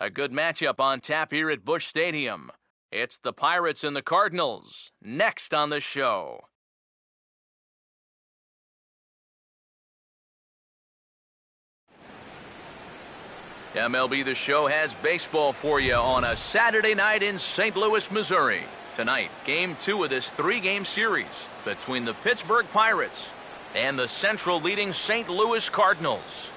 A good matchup on tap here at Busch Stadium. It's the Pirates and the Cardinals, next on the show. MLB The Show has baseball for you on a Saturday night in St. Louis, Missouri. Tonight, Game 2 of this 3-game series between the Pittsburgh Pirates and the Central leading St. Louis Cardinals.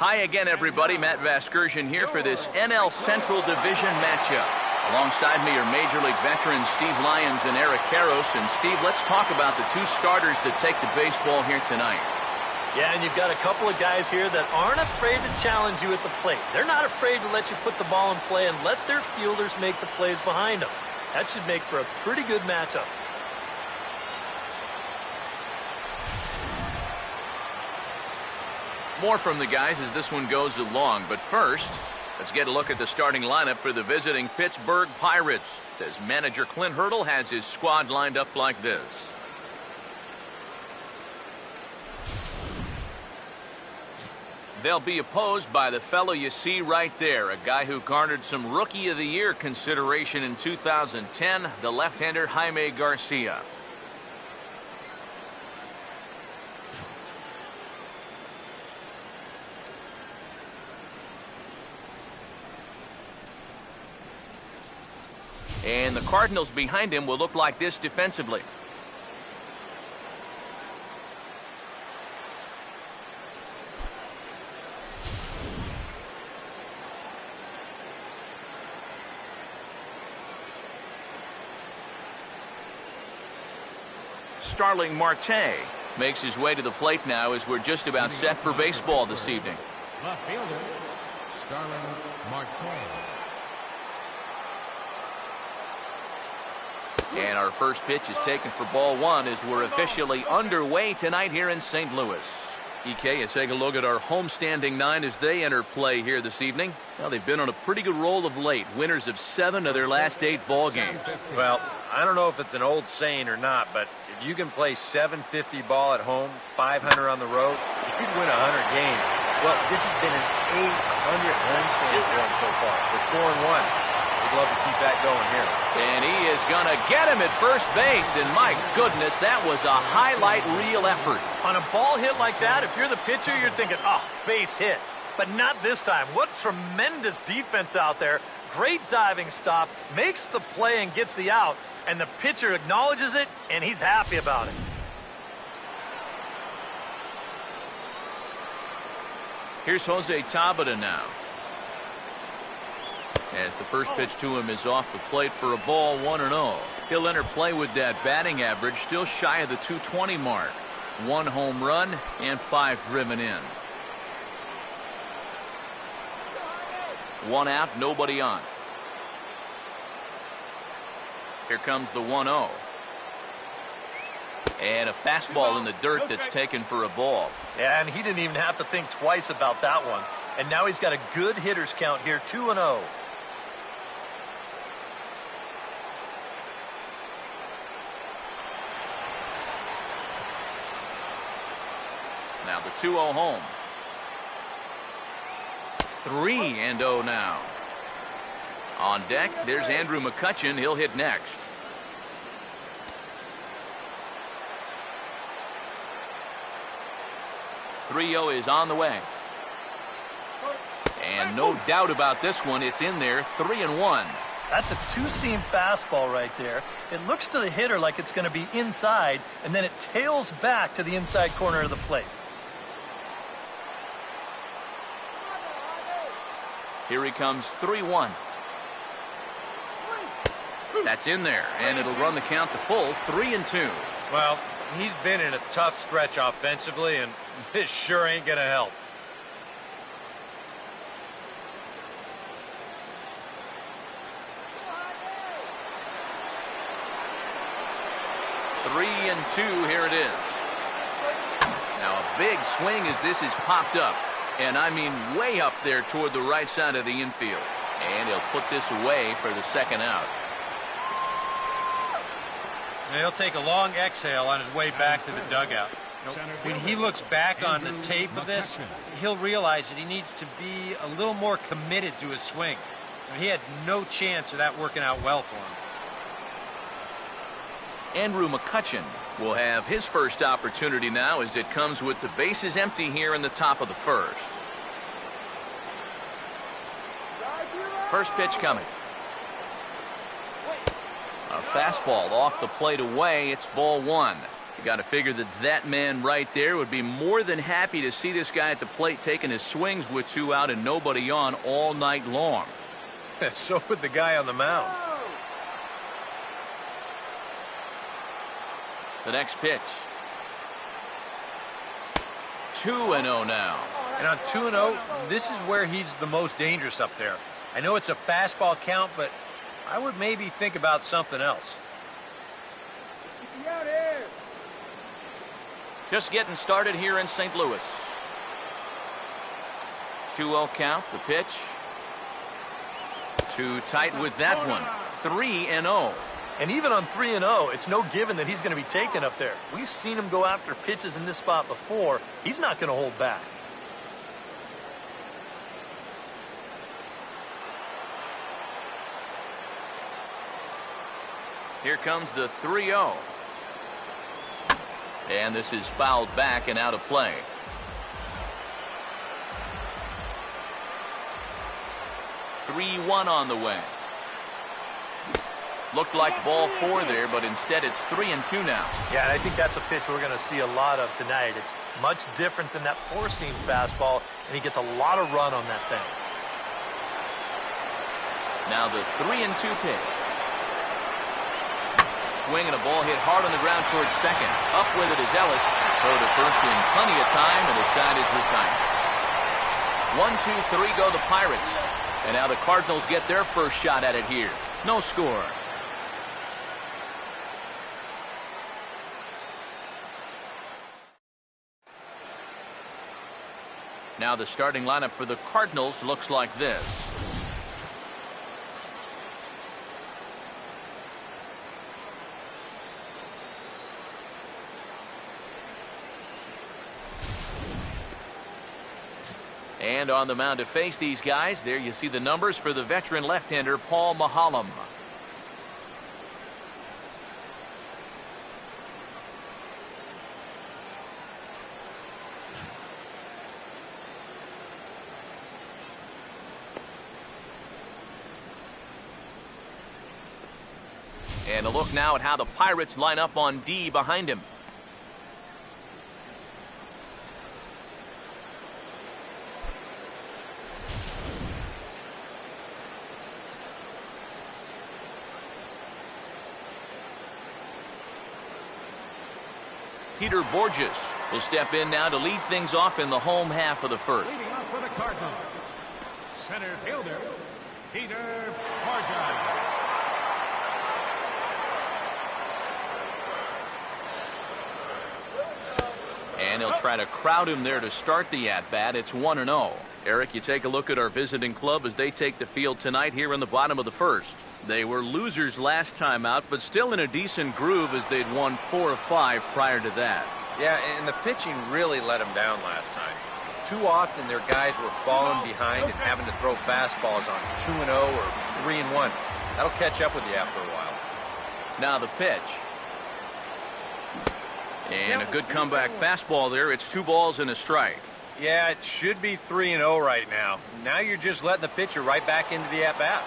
Hi again, everybody. Matt Vasgersian here for this NL Central Division matchup. Alongside me are Major League veterans Steve Lyons and Eric Karros. And Steve, let's talk about the two starters that take the baseball here tonight. Yeah, and you've got a couple of guys here that aren't afraid to challenge you at the plate. They're not afraid to let you put the ball in play and let their fielders make the plays behind them. That should make for a pretty good matchup. More from the guys as this one goes along, but first, let's get a look at the starting lineup for the visiting Pittsburgh Pirates, as manager Clint Hurdle has his squad lined up like this. They'll be opposed by the fellow you see right there, a guy who garnered some Rookie of the Year consideration in 2010, the left-hander Jaime Garcia. And the Cardinals behind him will look like this defensively. Starling Marte makes his way to the plate now as we're just about set for baseball this evening. Left fielder, Starling Marte. And our first pitch is taken for ball one as we're officially underway tonight here in St. Louis. EK, let's take a look at our homestanding 9 as they enter play here this evening. Well, they've been on a pretty good roll of late, winners of 7 of their last 8 ball games. Well, I don't know if it's an old saying or not, but if you can play 750 ball at home, 500 on the road, you can win 100 games. Well, this has been an 800 homestand for them so far. They're 4-1. We'd love to keep that going here. And he is going to get him at first base. And my goodness, that was a highlight reel effort. On a ball hit like that, if you're the pitcher, you're thinking, oh, base hit. But not this time. What tremendous defense out there. Great diving stop, makes the play and gets the out. And the pitcher acknowledges it, and he's happy about it. Here's Jose Tabata now, as the first pitch to him is off the plate for a ball, 1-0. He'll enter play with that batting average still shy of the 220 mark. 1 home run and 5 driven in. 1 out, nobody on. Here comes the 1-0. And a fastball in the dirt that's taken for a ball. Yeah, and he didn't even have to think twice about that one. And now he's got a good hitters count here, 2-0. Now the 2-0 home. 3-0 now. On deck, there's Andrew McCutchen. He'll hit next. .30 is on the way. And no doubt about this one, it's in there, 3-1. That's a two-seam fastball right there. It looks to the hitter like it's going to be inside, and then it tails back to the inside corner of the plate. Here he comes, 3-1. That's in there, and it'll run the count to full, 3-2. Well, he's been in a tough stretch offensively, and this sure ain't going to help. Three and 2, here it is. Now a big swing as this is popped up. And I mean way up there toward the right side of the infield. And he'll put this away for the second out. And he'll take a long exhale on his way back to the dugout. When he looks back on the tape of this, he'll realize that he needs to be a little more committed to his swing. I mean, he had no chance of that working out well for him. Andrew McCutcheon will have his first opportunity now as it comes with the bases empty here in the top of the first. First pitch coming. A fastball off the plate away. It's ball one. You got to figure that man right there would be more than happy to see this guy at the plate taking his swings with two out and nobody on all night long. So would the guy on the mound. The next pitch. 2-0 now. And on 2-0, this is where he's the most dangerous up there. I know it's a fastball count, but I would maybe think about something else. Just getting started here in St. Louis. 2-0 count, the pitch. Too tight with that one. 3-0. And even on 3-0, it's no given that he's going to be taken up there. We've seen him go after pitches in this spot before. He's not going to hold back. Here comes the 3-0. And this is fouled back and out of play. Three-1 on the way. Looked like ball four there, but instead it's 3-2 now. Yeah, and I think that's a pitch we're going to see a lot of tonight. It's much different than that four-seam fastball, and he gets a lot of run on that thing. Now the 3-2 pitch. Swing and a ball hit hard on the ground towards second. Up with it is Ellis. Throw to first in plenty of time, and the side is retired. 1, 2, 3 go the Pirates. And now the Cardinals get their first shot at it here. No score. Now the starting lineup for the Cardinals looks like this. And on the mound to face these guys, there you see the numbers for the veteran left-hander Paul Maholm. And a look now at how the Pirates line up on D behind him. Peter Borges will step in now to lead things off in the home half of the first. Leading off for the Cardinals, center fielder, Peter Borges. And he'll try to crowd him there to start the at-bat. It's 1-0. Eric, you take a look at our visiting club as they take the field tonight here in the bottom of the first. They were losers last time out, but still in a decent groove as they'd won 4 of 5 prior to that. Yeah, and the pitching really let them down last time. Too often their guys were falling behind and having to throw fastballs on 2-0 or 3-1. That'll catch up with you after a while. Now the pitch. And a good comeback fastball there. It's 2 balls and a strike. Yeah, it should be 3-0 right now. Now you're just letting the pitcher right back into the at-bat.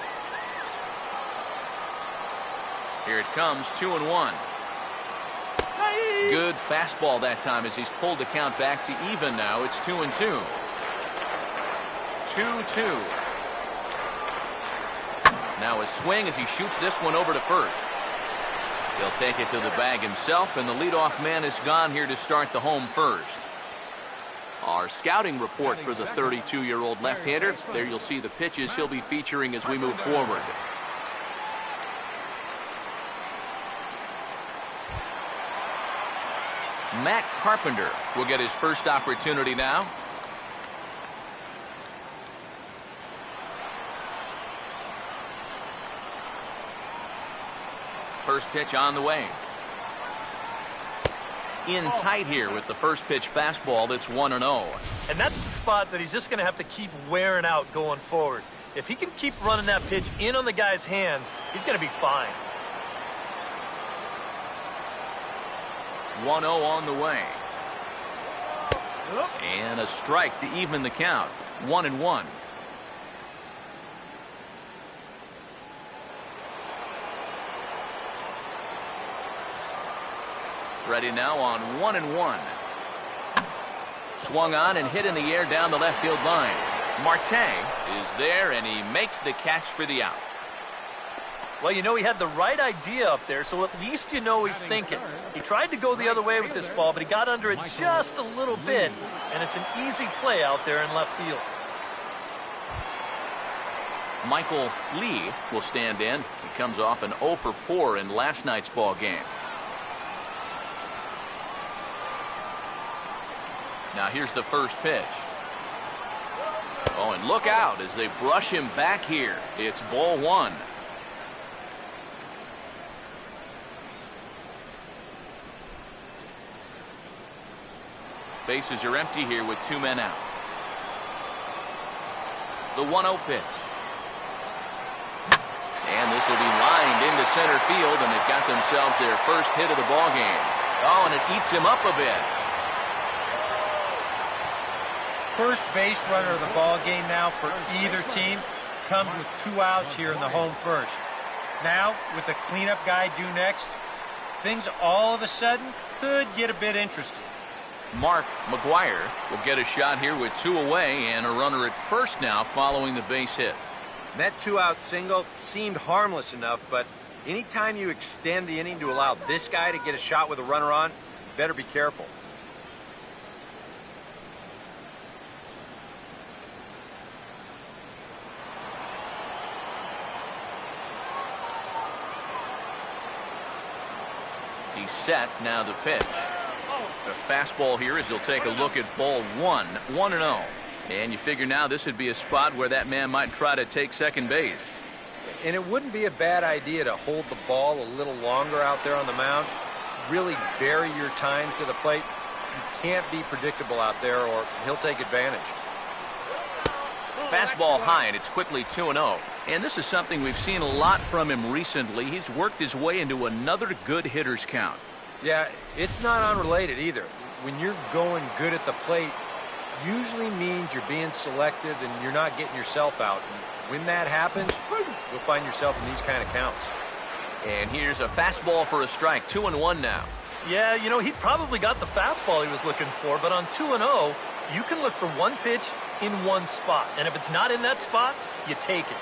Here it comes, 2-1. Good fastball that time as he's pulled the count back to even now. It's 2-2. 2-2. Now a swing as he shoots this one over to first. He'll take it to the bag himself, and the leadoff man is gone here to start the home first. Our scouting report for the 32-year-old left-hander. There you'll see the pitches he'll be featuring as we move forward. Matt Carpenter will get his first opportunity now. First pitch on the way. in tight here with the first pitch fastball that's 1-0. And that's the spot that he's just going to have to keep wearing out going forward. If he can keep running that pitch in on the guy's hands, he's going to be fine. 1-0 on the way. And a strike to even the count. 1-1. Ready now on 1-1. Swung on and hit in the air down the left field line. Marte is there, and he makes the catch for the out. Well, you know, he had the right idea up there, so at least you know he's thinking. He tried to go the other way with this ball, but he got under it just a little bit, and it's an easy play out there in left field. Michael Lee will stand in. He comes off an 0 for 4 in last night's ball game. Now here's the first pitch. Oh, and look out as they brush him back here. It's ball 1. Bases are empty here with 2 men out. The 1-0 pitch. And this will be lined into center field, and they've got themselves their first hit of the ball game. Oh, and it eats him up a bit. First base runner of the ball game now for either team comes with 2 outs here in the home first. Now, with the cleanup guy due next, things all of a sudden could get a bit interesting. Mark McGuire will get a shot here with 2 away and a runner at first now following the base hit. And that 2-out single seemed harmless enough, but anytime you extend the inning to allow this guy to get a shot with a runner on, you better be careful. He's set, now the pitch. The fastball here as he'll take a look at ball 1, 1-0. And you figure now this would be a spot where that man might try to take second base. And it wouldn't be a bad idea to hold the ball a little longer out there on the mound. Really vary your times to the plate. You can't be predictable out there or he'll take advantage. Fastball high, and it's quickly 2-0. And this is something we've seen a lot from him recently. He's worked his way into another good hitter's count. Yeah, it's not unrelated either. When you're going good at the plate, usually means you're being selective and you're not getting yourself out. And when that happens, you'll find yourself in these kind of counts. And here's a fastball for a strike. 2-1 now. Yeah, you know, he probably got the fastball he was looking for, but on 2-0, you can look for one pitch in one spot. And if it's not in that spot, you take it.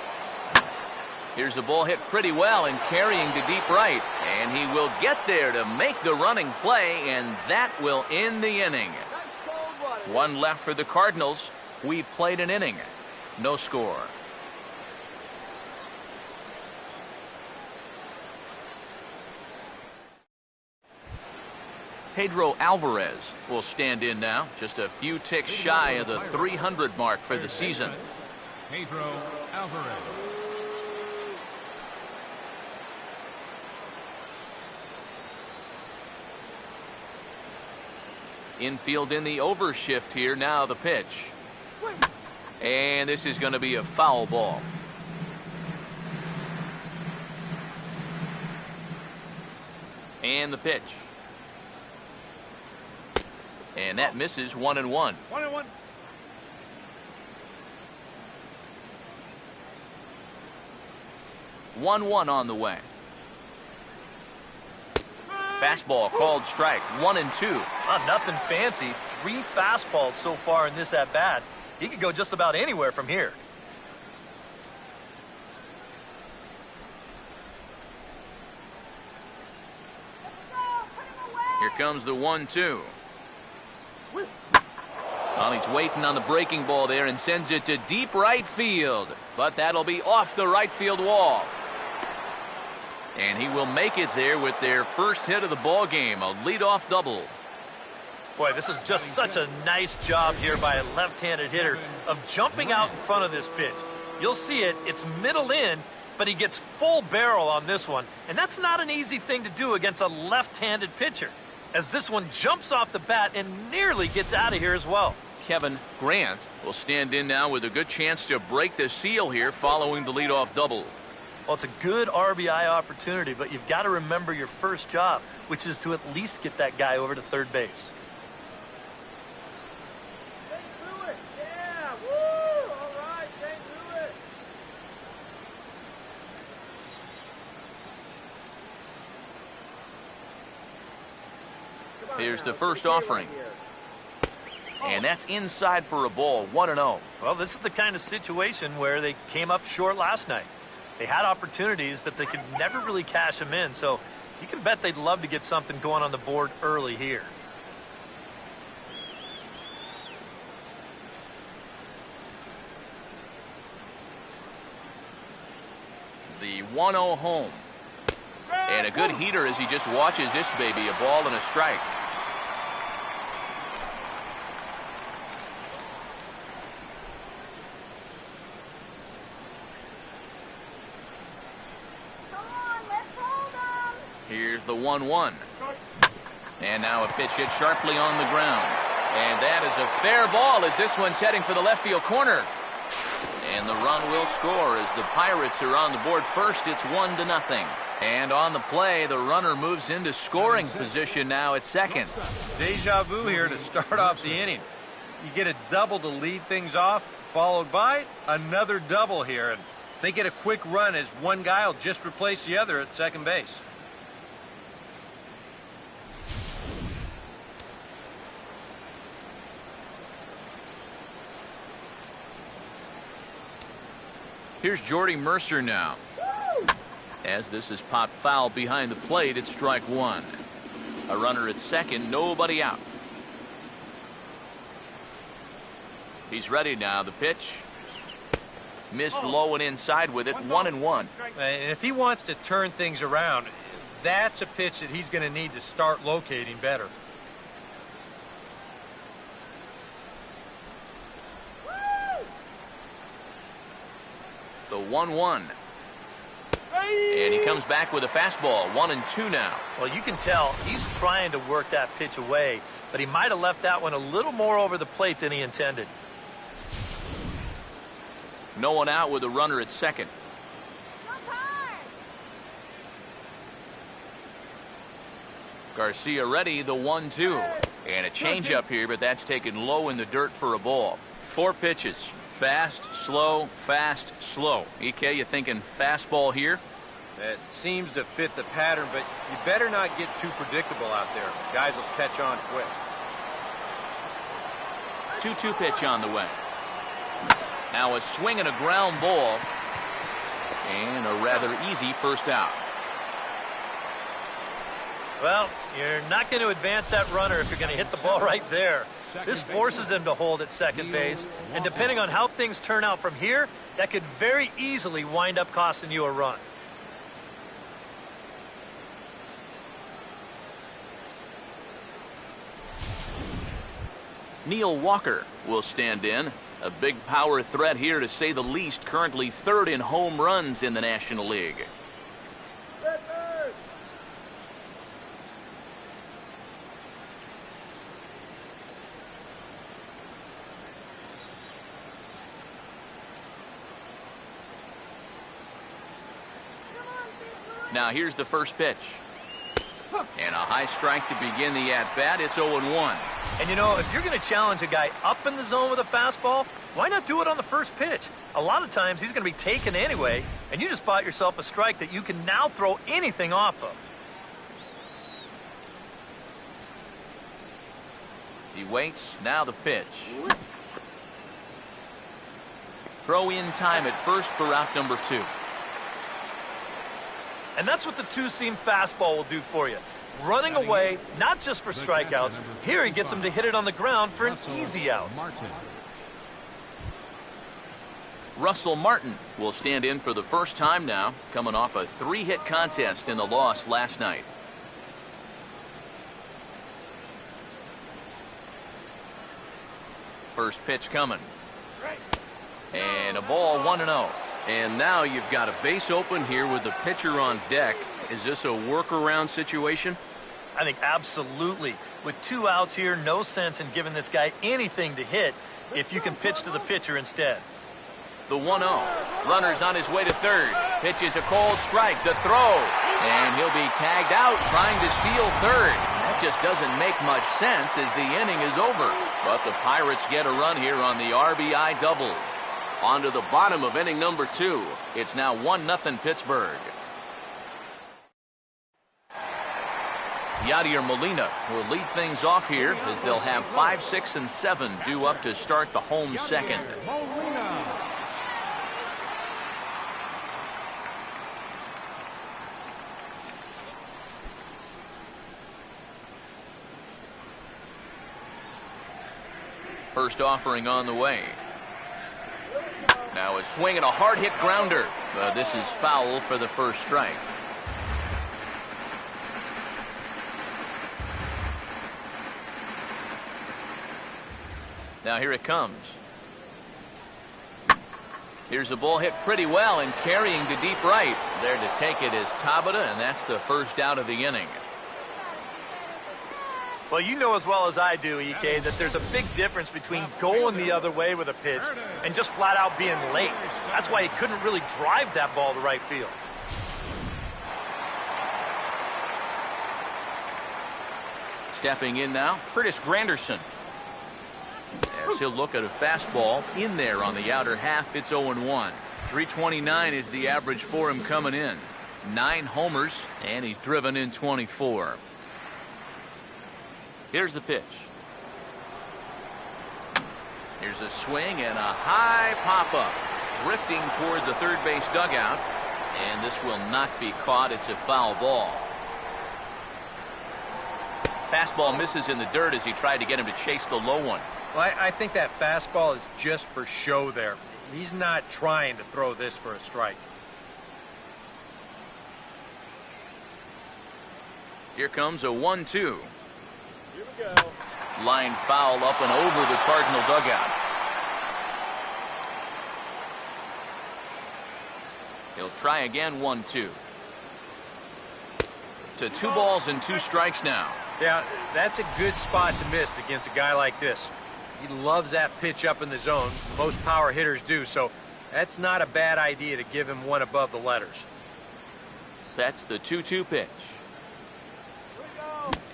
Here's the ball hit pretty well and carrying to deep right. And he will get there to make the running play, and that will end the inning. 1 left for the Cardinals. We played an inning. No score. Pedro Alvarez will stand in now, just a few ticks shy of the 300 mark for the season. Pedro Alvarez. Infield in the overshift here. Now the pitch. And this is going to be a foul ball. And the pitch. And that misses. 1-1. 1-1. One on the way. Fastball called strike. 1-2. Nothing fancy. 3 fastballs so far in this at bat. He could go just about anywhere from here. Here comes the 1-2. Well, he's waiting on the breaking ball there and sends it to deep right field. But that'll be off the right field wall. And he will make it there with their first hit of the ball game, a leadoff double. Boy, this is just such a nice job here by a left-handed hitter of jumping out in front of this pitch. You'll see it. It's middle in, but he gets full barrel on this one. And that's not an easy thing to do against a left-handed pitcher. as this one jumps off the bat and nearly gets out of here as well. Kevin Grant will stand in now with a good chance to break the seal here following the leadoff double. Well, it's a good RBI opportunity, but you've got to remember your first job, which is to at least get that guy over to third base. Here's the first offering. And that's inside for a ball, 1-0. Well, this is the kind of situation where they came up short last night. They had opportunities, but they could never really cash them in. So you can bet they'd love to get something going on the board early here. The 1-0 home. And a good heater as he just watches this baby, a ball and a strike. Here's the 1-1. And now a pitch hit sharply on the ground. And that is a fair ball as this one's heading for the left field corner. And the run will score as the Pirates are on the board first. It's 1-0. And on the play, the runner moves into scoring position now at second. Deja vu here to start off the inning. You get a double to lead things off, followed by another double here. And they get a quick run as one guy will just replace the other at second base. Here's Jordy Mercer now. As this is popped foul behind the plate, it's strike one. A runner at second, nobody out. He's ready now. The pitch. Missed low and inside with it, 1-1. And if he wants to turn things around, that's a pitch that he's going to need to start locating better. The 1-1. And he comes back with a fastball, 1-2 now. Well, you can tell he's trying to work that pitch away, but he might have left that one a little more over the plate than he intended. No one out with a runner at second. Garcia ready, the 1-2. And a changeup here, but that's taken low in the dirt for a ball. 4 pitches. Fast, slow, fast, slow. EK, you thinking fastball here? It seems to fit the pattern, but you better not get too predictable out there. Guys will catch on quick. 2-2 pitch on the way. Now a swing and a ground ball. And a rather easy first out. Well, you're not going to advance that runner if you're going to hit the ball right there. This forces him to hold at second base, and depending on how things turn out from here, that could very easily wind up costing you a run. Neil Walker will stand in. A big power threat here, to say the least. Currently third in home runs in the National League. Now here's the first pitch. And a high strike to begin the at-bat. It's 0-1. And you know, if you're going to challenge a guy up in the zone with a fastball, why not do it on the first pitch? A lot of times he's going to be taken anyway, and you just bought yourself a strike that you can now throw anything off of. He waits. Now the pitch. Throw in time at first for out number 2. And that's what the two-seam fastball will do for you. Running away, not just for strikeouts. Here he gets him to hit it on the ground for an easy out. Russell Martin will stand in for the first time now, coming off a 3-hit contest in the loss last night. First pitch coming. And a ball, 1-0. And now you've got a base open here with the pitcher on deck. Is this a workaround situation? I think absolutely. With 2 outs here, no sense in giving this guy anything to hit if you can pitch to the pitcher instead. The 1-0. Runner's on his way to third. Pitches a cold strike to throw. And he'll be tagged out trying to steal third. That just doesn't make much sense as the inning is over. But the Pirates get a run here on the RBI double. On to the bottom of inning number 2. It's now 1-0 Pittsburgh. Yadier Molina will lead things off here as they'll have 5, 6, and 7 due up to start the home second. First offering on the way. Now a swing and a hard hit grounder. This is foul for the first strike. Now here it comes. Here's a ball hit pretty well and carrying to deep right. There to take it is Tabata, and that's the first out of the inning. Well, you know as well as I do, EK, that there's a big difference between going the other way with a pitch and just flat out being late. That's why he couldn't really drive that ball to right field. Stepping in now, Curtis Granderson. As he'll look at a fastball in there on the outer half, it's 0-1. 329 is the average for him coming in. 9 homers, and he's driven in 24. Here's the pitch. Here's a swing and a high pop-up. Drifting toward the third base dugout. And this will not be caught. It's a foul ball. Fastball misses in the dirt as he tried to get him to chase the low one. Well, I think that fastball is just for show there. He's not trying to throw this for a strike. Here comes a 1-2. Here we go. Line foul up and over the Cardinal dugout. He'll try again. 1-2. To 2 balls and 2 strikes now. Yeah, that's a good spot to miss against a guy like this. He loves that pitch up in the zone. Most power hitters do, so that's not a bad idea to give him one above the letters. Sets the 2-2 pitch.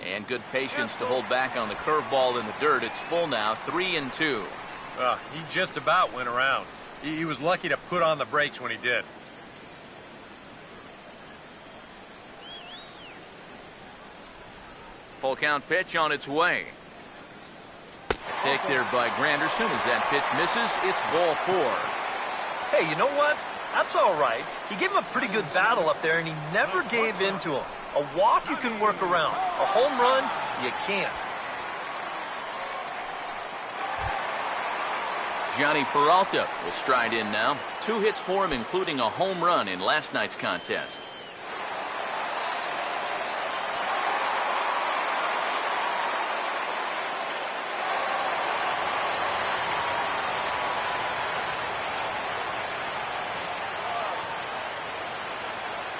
And good patience to hold back on the curveball in the dirt. It's full now, 3-2. He just about went around. He was lucky to put on the brakes when he did. Full count pitch on its way. Take there by Granderson as that pitch misses. It's ball 4. Hey, you know what? That's all right. He gave him a pretty good battle up there, and he never gave in to him. A walk you can work around. A home run, you can't. Johnny Peralta will stride in now. 2 hits for him, including a home run in last night's contest.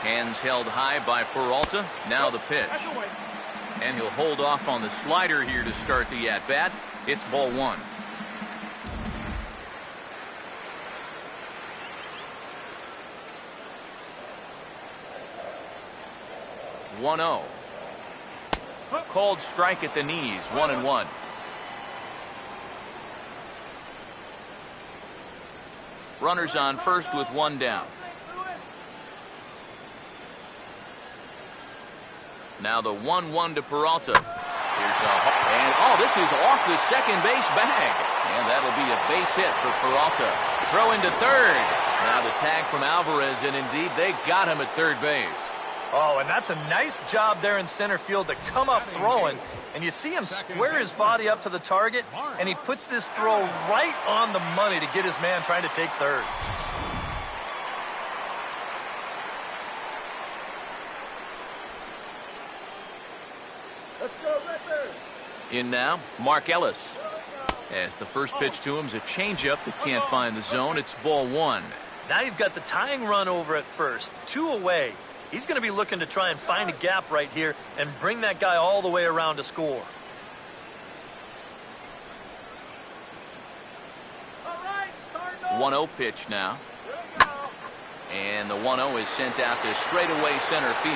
Hands held high by Peralta. Now the pitch. And he'll hold off on the slider here to start the at-bat. It's ball 1. (1-0). Called strike at the knees. 1-1. Runners on first with 1 down. Now the 1-1 to Peralta. This is off the second base bag. And that'll be a base hit for Peralta. Throw into third. Now the tag from Alvarez, and indeed they got him at third base. Oh, and that's a nice job there in center field to come up throwing. And you see him square his body up to the target, and he puts this throw right on the money to get his man trying to take third. In now, Mark Ellis. As the first pitch to him is a changeup that can't find the zone. It's ball 1. Now you've got the tying run over at first. 2 away. He's going to be looking to try and find a gap right here and bring that guy all the way around to score. 1-0 pitch now. And the 1-0 is sent out to straightaway center field.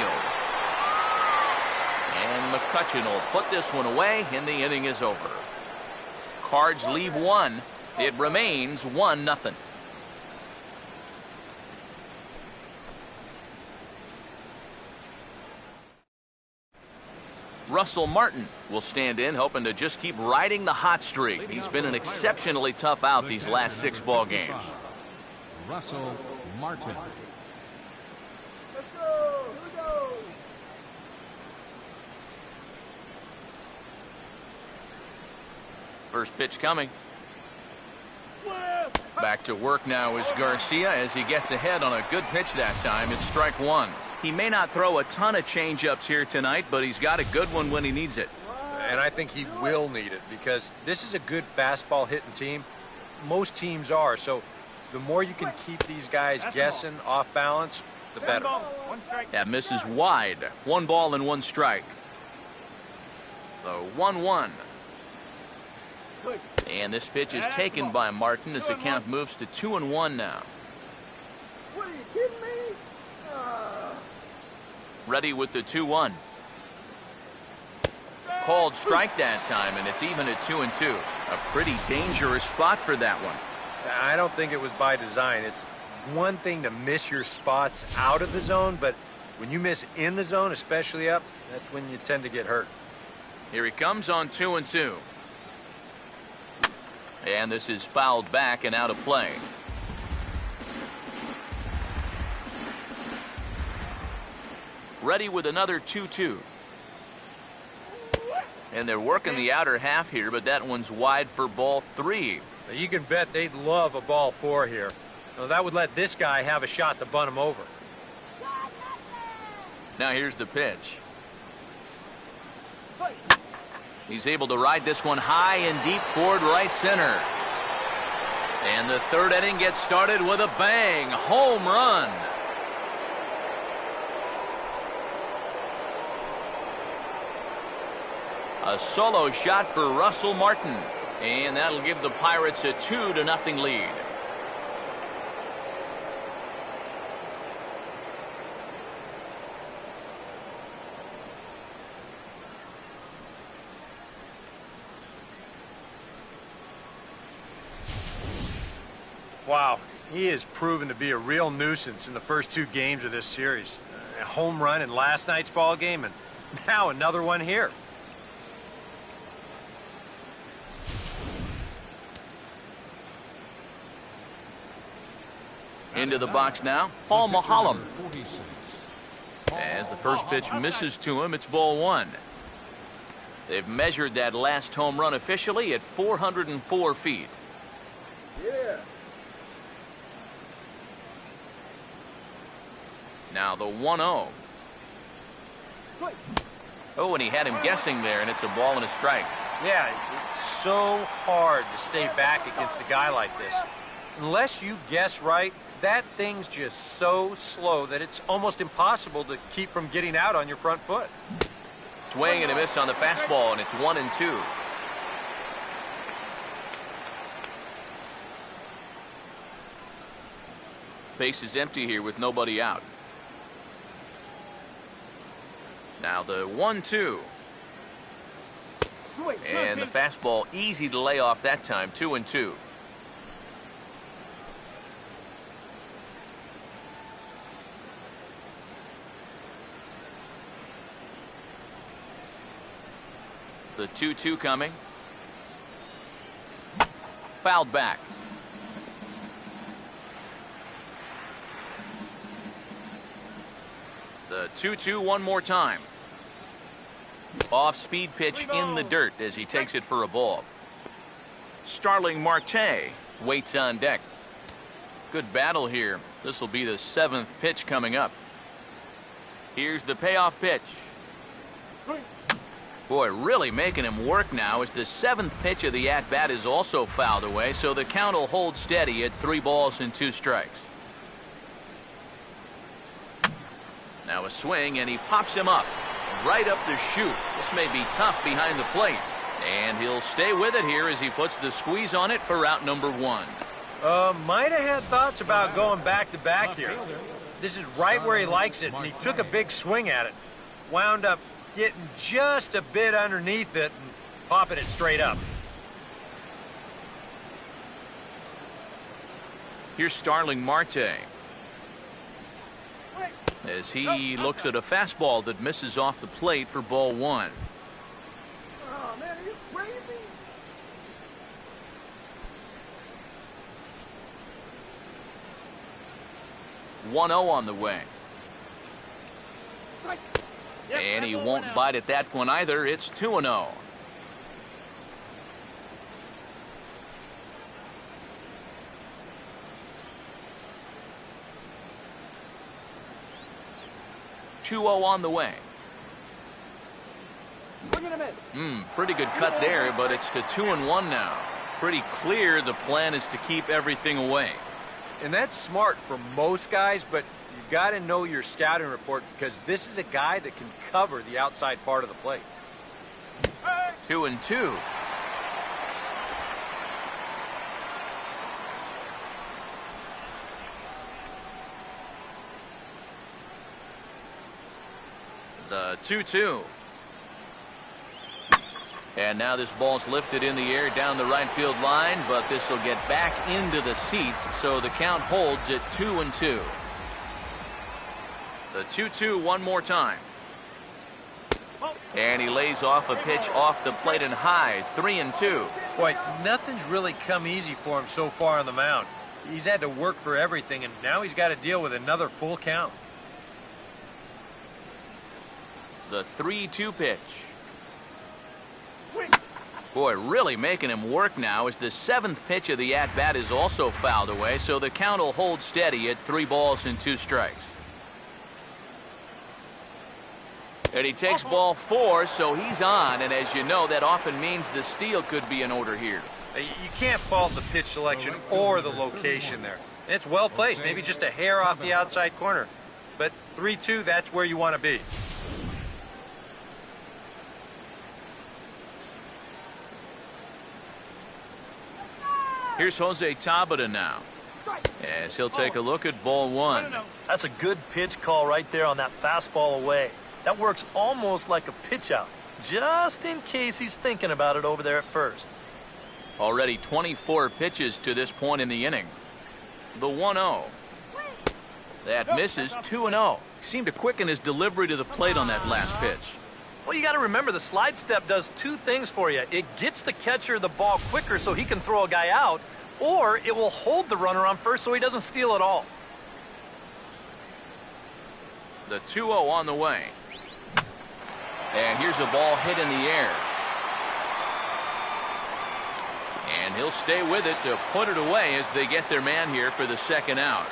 And McCutcheon will put this one away, and the inning is over. Cards leave one. It remains 1-0. Russell Martin will stand in, hoping to just keep riding the hot streak. He's been an exceptionally tough out these last 6 ball games. Russell Martin. First pitch coming. Back to work now is Garcia as he gets ahead on a good pitch that time. It's strike one. He may not throw a ton of changeups here tonight, but he's got a good one when he needs it. And I think he will need it because this is a good fastball hitting team. Most teams are. So the more you can keep these guys guessing off balance, the better. That misses wide. 1 ball and 1 strike. The 1-1. And this pitch is taken by Martin as the count moves to 2-1 now. What are you kidding me? Ready with the 2-1. Called strike that time, and it's even at 2-2. A pretty dangerous spot for that one. I don't think it was by design. It's one thing to miss your spots out of the zone, but when you miss in the zone, especially up, that's when you tend to get hurt. Here he comes on 2-2. And this is fouled back and out of play. Ready with another 2-2. And they're working the outer half here, but that one's wide for ball 3. Now you can bet they'd love a ball 4 here. Now that would let this guy have a shot to bunt him over. Now here's the pitch. He's able to ride this one high and deep toward right center. And the 3rd inning gets started with a bang. Home run. A solo shot for Russell Martin. And that'll give the Pirates a 2-0 lead. Wow, he has proven to be a real nuisance in the first 2 games of this series. A home run in last night's ball game, and now another one here. Into the box now, Paul Mahalam. As the first pitch misses to him, it's ball 1. They've measured that last home run officially at 404 feet. Yeah. Now the 1-0. Oh, and he had him guessing there, and it's a ball and a strike. Yeah, it's so hard to stay back against a guy like this. Unless you guess right, that thing's just so slow that it's almost impossible to keep from getting out on your front foot. Swing and a miss on the fastball, and it's 1-2. Base is empty here with nobody out. Now the 1-2. And the fastball easy to lay off that time. 2-2. The 2-2 coming. Fouled back. The 2-2 one more time. Off-speed pitch in the dirt as he takes it for a ball. Starling Marte waits on deck. Good battle here. This will be the 7th pitch coming up. Here's the payoff pitch. Boy, really making him work now as the 7th pitch of the at-bat is also fouled away, so the count will hold steady at 3 balls and 2 strikes. Now a swing, and he pops him up right up the chute. This may be tough behind the plate. And he'll stay with it here as he puts the squeeze on it for out number 1. Might have had thoughts about going back-to-back here. This is right where he likes it, and he took a big swing at it. Wound up getting just a bit underneath it and popping it straight up. Here's Starling Marte as he looks at a fastball that misses off the plate for ball 1. Oh, man, are you crazy? One 0 on the way. And he won't bite at that one either. It's 2-0. On the way. Pretty good cut there, but it's to 2-1 now. Pretty clear the plan is to keep everything away. And that's smart for most guys, but you got to know your scouting report because this is a guy that can cover the outside part of the plate. 2-2. The 2-2. And now this ball's lifted in the air down the right field line, but this will get back into the seats, so the count holds at 2-2. The 2-2 one more time. And he lays off a pitch off the plate and high. 3-2. Boy, nothing's really come easy for him so far on the mound. He's had to work for everything, and now he's got to deal with another full count. The 3-2 pitch. Boy, really making him work now as the 7th pitch of the at-bat is also fouled away, so the count will hold steady at 3 balls and 2 strikes. And he takes ball 4, so he's on, and as you know, that often means the steal could be in order here. You can't fault the pitch selection or the location there. It's well placed, maybe just a hair off the outside corner. But 3-2, that's where you want to be. Here's Jose Tabata now, as he'll take a look at ball 1. That's a good pitch call right there on that fastball away. That works almost like a pitch out, just in case he's thinking about it over there at first. Already 24 pitches to this point in the inning. The 1-0. That misses. 2-0. He seemed to quicken his delivery to the plate on that last pitch. Well, you got to remember the slide step does 2 things for you. It gets the catcher the ball quicker so he can throw a guy out, or it will hold the runner on first so he doesn't steal at all. The 2-0 on the way. And here's a ball hit in the air. And he'll stay with it to put it away as they get their man here for the 2nd out.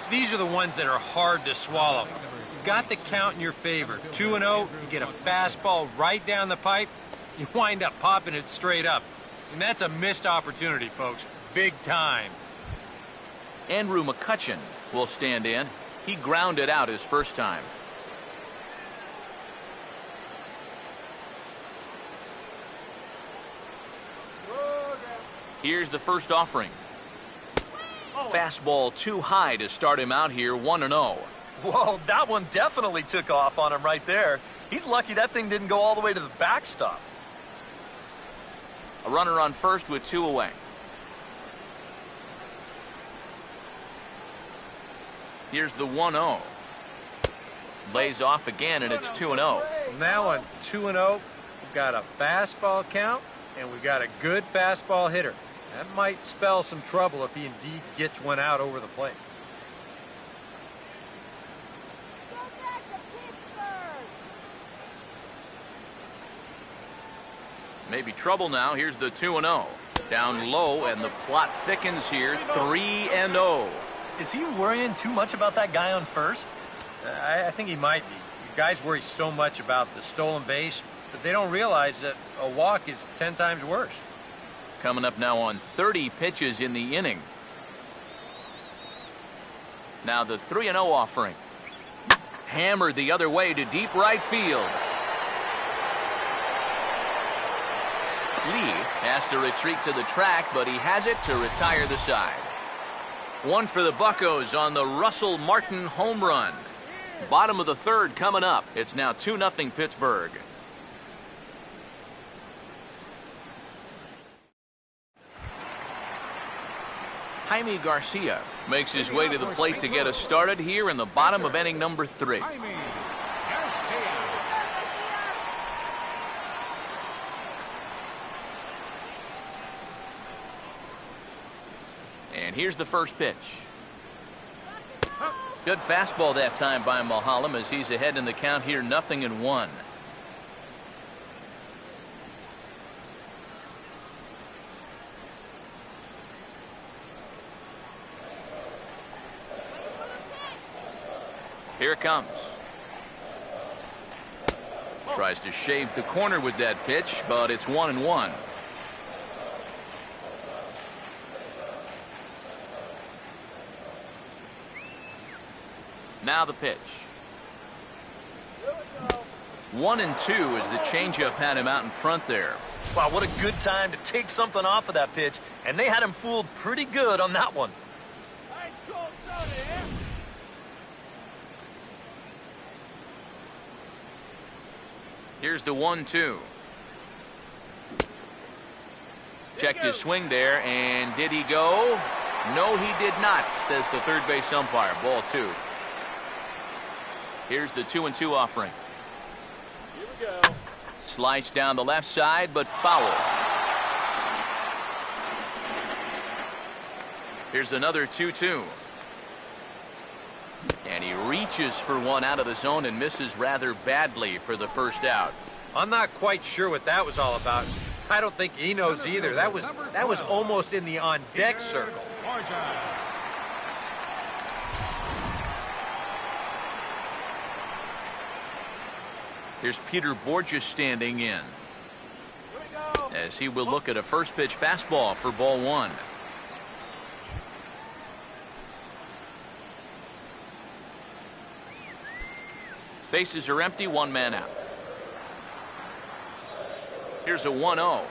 These are the ones that are hard to swallow. You got the count in your favor. 2-0, you get a fastball right down the pipe, you wind up popping it straight up. And that's a missed opportunity, folks. Big time. Andrew McCutchen will stand in. He grounded out his first time. Here's the first offering. Fastball too high to start him out here. 1-0. Whoa, that one definitely took off on him right there. He's lucky that thing didn't go all the way to the backstop. A runner on first with 2 away. Here's the 1-0. Lays off again, and it's 2-0. Now on 2-0, we've got a fastball count, and we've got a good fastball hitter. That might spell some trouble if he indeed gets one out over the plate. Maybe trouble now. Here's the 2-0. Down low, and the plot thickens here. 3-0. Is he worrying too much about that guy on first? I think he might be. You guys worry so much about the stolen base, but they don't realize that a walk is 10 times worse. Coming up now on 30 pitches in the inning. Now the 3-0 offering. Hammered the other way to deep right field. Lee has to retreat to the track, but he has it to retire the side. One for the Buccos on the Russell Martin home run. Bottom of the third coming up. It's now 2-0 Pittsburgh. Jaime Garcia makes his way to the plate to get us started here in the bottom of inning number 3. Jaime Garcia. And here's the first pitch. Good fastball that time by Mulholland as he's ahead in the count here, 0-1. Here it comes. Tries to shave the corner with that pitch, but it's 1-1. Now the pitch. 1-2 as the changeup had him out in front there. Wow, what a good time to take something off of that pitch, and they had him fooled pretty good on that one. Here's the 1-2. Checked his swing there, and did he go? No, he did not, says the third base umpire. Ball 2. Here's the 2-2 offering. Here we go. Sliced down the left side, but foul. Here's another 2-2. And he reaches for one out of the zone and misses rather badly for the first out. I'm not quite sure what that was all about. I don't think he knows either. That was almost in the on-deck circle. Here's Peter Borges standing in, as he will look at a first pitch fastball for ball 1. Bases are empty, 1 man out. Here's a 1-0.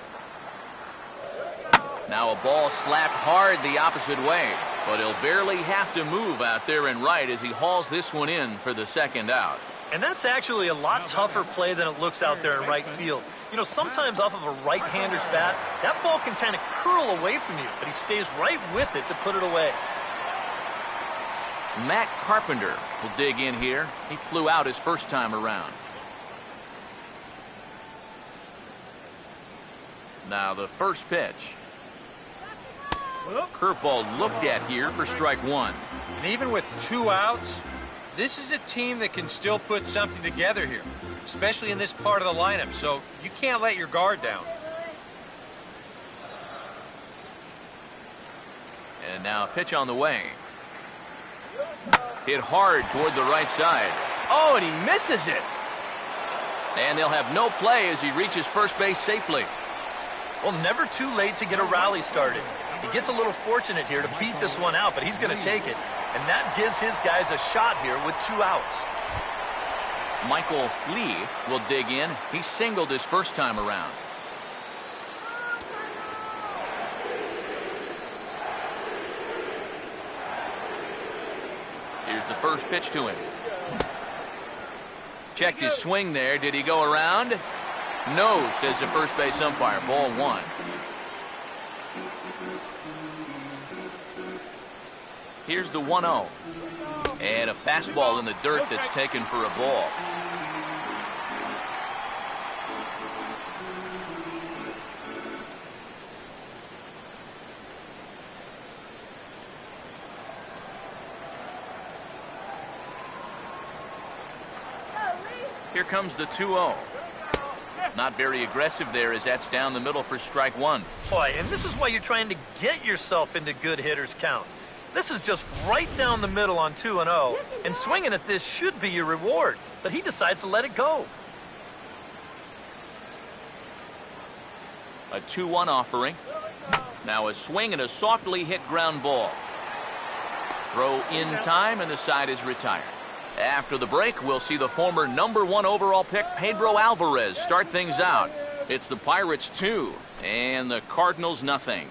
Now a ball slapped hard the opposite way, but he'll barely have to move out there in right as he hauls this one in for the second out. And that's actually a lot tougher play than it looks out there in right field. You know, sometimes off of a right-hander's bat, that ball can kind of curl away from you, but he stays right with it to put it away. Matt Carpenter will dig in here. He flew out his first time around. Now the first pitch. Curveball looked at here for strike 1. And even with 2 outs, this is a team that can still put something together here, especially in this part of the lineup, so you can't let your guard down. And now a pitch on the way. Hit hard toward the right side. Oh, and he misses it. And they'll have no play as he reaches first base safely. Well, never too late to get a rally started. He gets a little fortunate here to beat this one out, but he's going to take it. And that gives his guys a shot here with 2 outs. Michael Lee will dig in. He singled his first time around. Here's the first pitch to him. Checked his swing there. Did he go around? No, says the first base umpire. Ball 1. Here's the 1-0. And a fastball in the dirt that's taken for a ball. Here comes the 2-0. Not very aggressive there as that's down the middle for strike 1. Boy, and this is why you're trying to get yourself into good hitters' counts. This is just right down the middle on 2-0, and swinging at this should be your reward, but he decides to let it go. A 2-1 offering. Now a swing and a softly hit ground ball. Throw in time, and the side is retired. After the break, we'll see the former #1 overall pick Pedro Alvarez start things out. It's the Pirates 2 and the Cardinals nothing.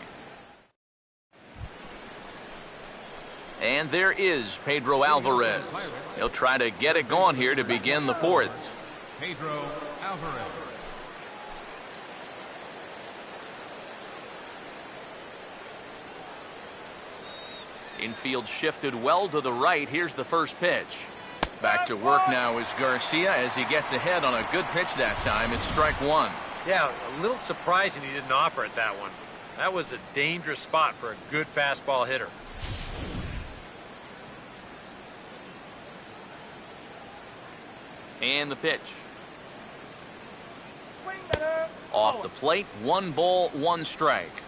And there is Pedro Alvarez. He'll try to get it going here to begin the fourth. Pedro Alvarez. Infield shifted well to the right. Here's the first pitch. Back to work now is Garcia as he gets ahead on a good pitch that time. It's strike one. Yeah, a little surprising he didn't offer it that one. That was a dangerous spot for a good fastball hitter. And the pitch. Off the plate, 1 ball, 1 strike.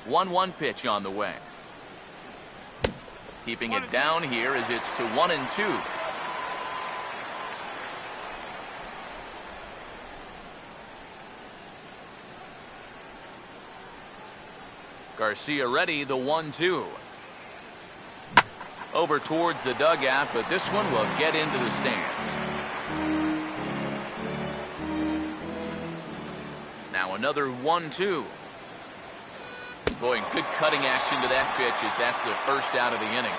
One pitch on the way. Keeping it down here as it's to 1-2. Garcia ready, the 1-2. Over towards the dugout, but this one will get into the stands. Now another 1-2. Boy, good cutting action to that pitch as that's the first out of the inning.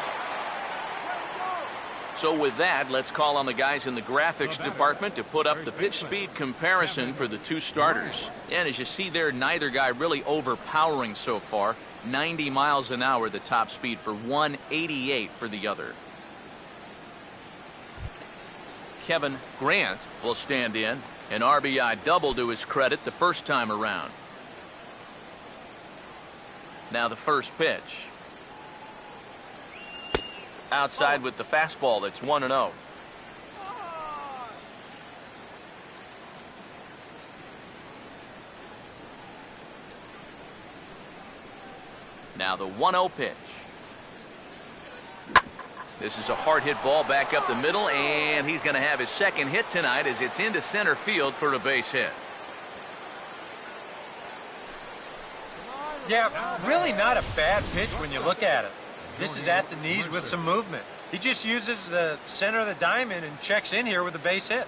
So with that, let's call on the guys in the graphics department to put up the pitch speed comparison for the two starters. And as you see there, neither guy really overpowering so far. 90 miles an hour the top speed for one, 88 for the other. Kevin Grant will stand in. An RBI double to his credit the first time around. Now the first pitch. Outside with the fastball. That's 1-0. Now the 1-0 pitch. This is a hard hit ball back up the middle, and he's going to have his second hit tonight as it's into center field for a base hit. Yeah, really not a bad pitch when you look at it. This is at the knees with some movement. He just uses the center of the diamond and checks in here with a base hit.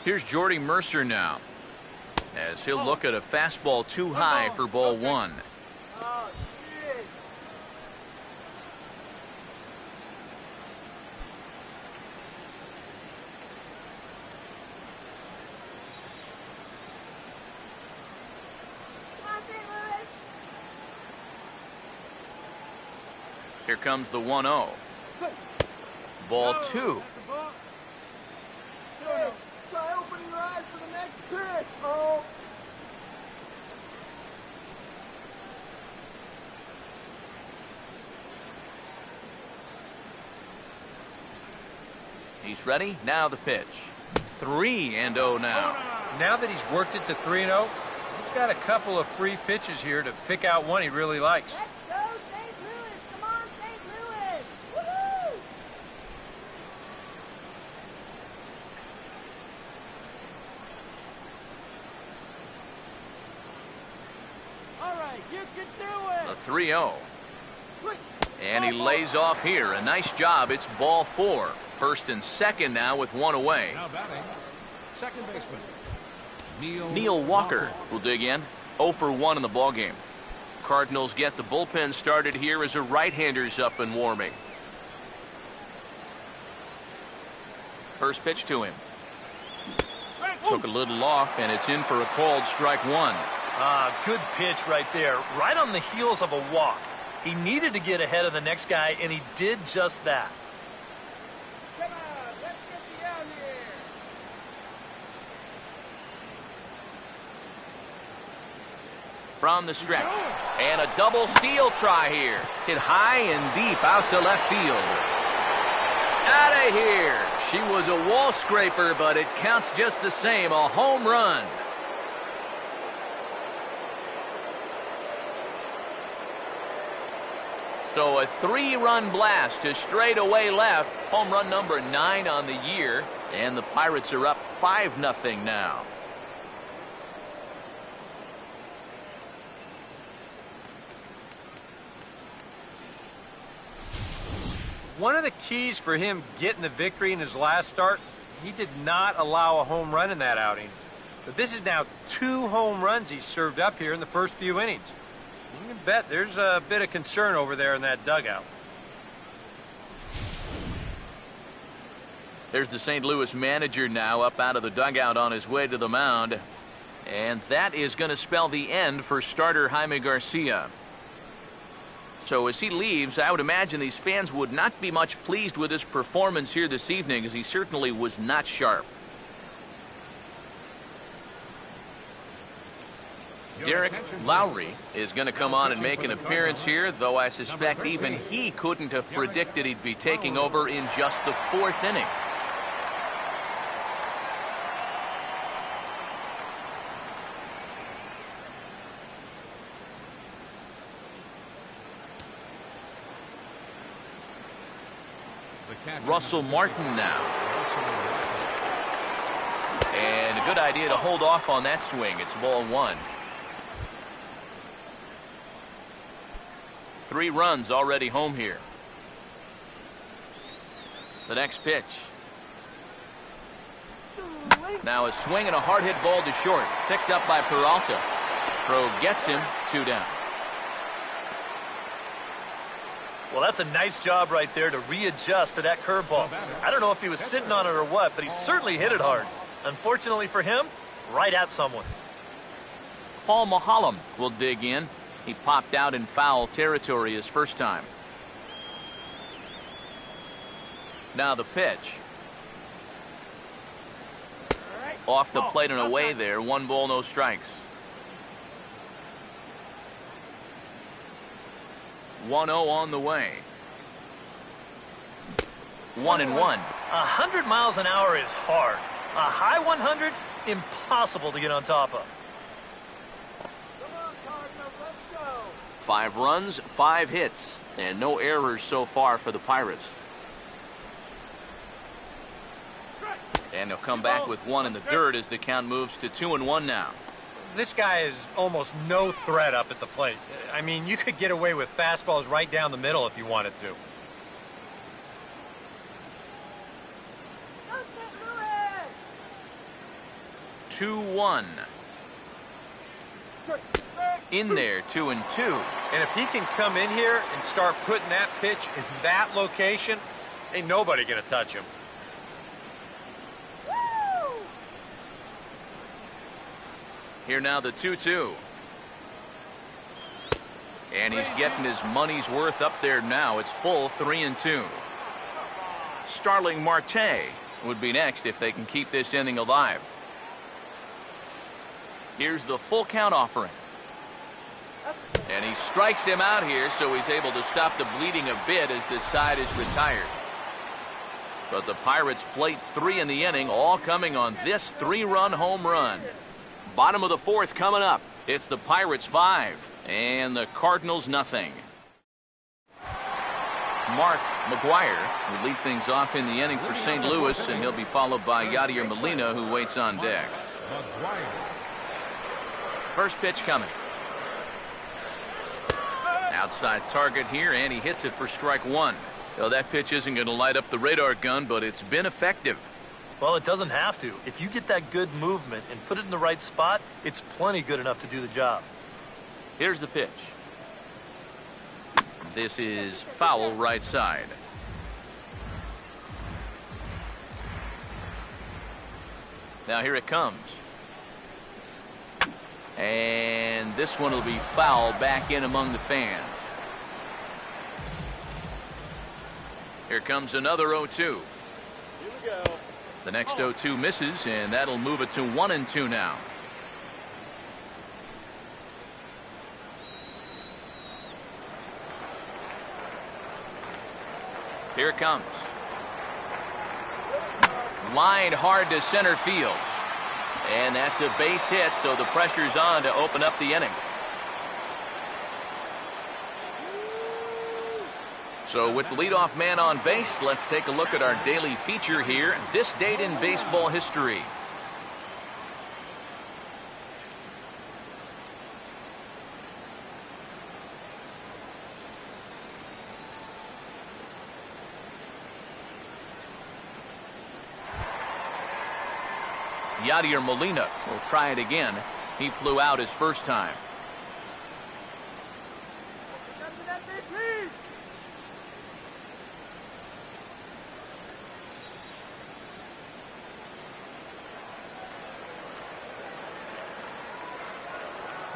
Here's Jordy Mercer now, as he'll look at a fastball too high for ball one. Here comes the 1-0. Ball two. Try opening your eyes for the next pitch. Oh. He's ready. Now the pitch. 3-0 now. Now that he's worked it to 3-0, he's got a couple of free pitches here to pick out one he really likes. Let's go, St. Louis. Come on, St. Louis. Woohoo! All right, you can do it. The 3-0. And he lays off here. A nice job. It's ball four. First and second now with one away. Now batting, second baseman, Neil Walker will dig in. 0 for 1 in the ballgame. Cardinals get the bullpen started here as a right-hander's up and warming. First pitch to him. Took a little off, and it's in for a called strike one. Good pitch right there. Right on the heels of a walk. He needed to get ahead of the next guy, and he did just that. Come on, let's get you out here. From the stretch. And a double steal try here. Hit high and deep out to left field. Out of here. She was a wall scraper, but it counts just the same. A home run. So a 3-run blast to straightaway left. Home run number 9 on the year. And the Pirates are up 5-0 now. One of the keys for him getting the victory in his last start, he did not allow a home run in that outing. But this is now 2 home runs he's served up here in the first few innings. You can bet there's a bit of concern over there in that dugout. There's the St. Louis manager now up out of the dugout on his way to the mound. And that is going to spell the end for starter Jaime Garcia. So as he leaves, I would imagine these fans would not be much pleased with his performance here this evening, as he certainly was not sharp. Derek Lowry is going to come on and make an appearance here, though I suspect even he couldn't have predicted he'd be taking over in just the 4th inning. Russell Martin now. And a good idea to hold off on that swing. It's ball 1. 3 runs already home here. The next pitch. Now a swing and a hard hit ball to short. Picked up by Peralta. Throw gets him 2 down. Well, that's a nice job right there to readjust to that curveball. I don't know if he was sitting on it or what, but he certainly hit it hard. Unfortunately for him, right at someone. Paul Maholm will dig in. He popped out in foul territory his first time. Now the pitch. Off the plate and away there. 1 ball, no strikes. 1-0 on the way. 1-1. 100 miles an hour is hard. A high 100, impossible to get on top of. Come on, Cardinals, let's go. 5 runs, 5 hits, and no errors so far for the Pirates. And they'll come back with 1 in the dirt as the count moves to 2-1 now. This guy is almost no threat up at the plate. I mean, you could get away with fastballs right down the middle if you wanted to. Go St. Louis! 2-1. In there, 2-2. And if he can come in here and start putting that pitch in that location, ain't nobody going to touch him. Here now the 2-2. And he's getting his money's worth up there now. It's full 3-2. Starling Marte would be next if they can keep this inning alive. Here's the full count offering. And he strikes him out here, so he's able to stop the bleeding a bit as this side is retired. But the Pirates plate 3 in the inning, all coming on this 3-run home run. Bottom of the 4th coming up. It's the Pirates 5 and the Cardinals nothing. Mark McGuire will lead things off in the inning for St. Louis, and he'll be followed by Yadier Molina, who waits on deck. First pitch coming. Outside target here, and he hits it for strike 1. Well, that pitch isn't going to light up the radar gun, but it's been effective. Well, it doesn't have to. If you get that good movement and put it in the right spot, it's plenty good enough to do the job. Here's the pitch. This is foul right side. Now here it comes. And this one will be foul back in among the fans. Here comes another 0-2. Here we go. The next 0-2 misses, and that'll move it to 1-2 now. Here it comes. Line hard to center field. And that's a base hit, so the pressure's on to open up the inning. So with the leadoff man on base, let's take a look at our daily feature here. This date in baseball history. Yadier Molina will try it again. He flew out his first time.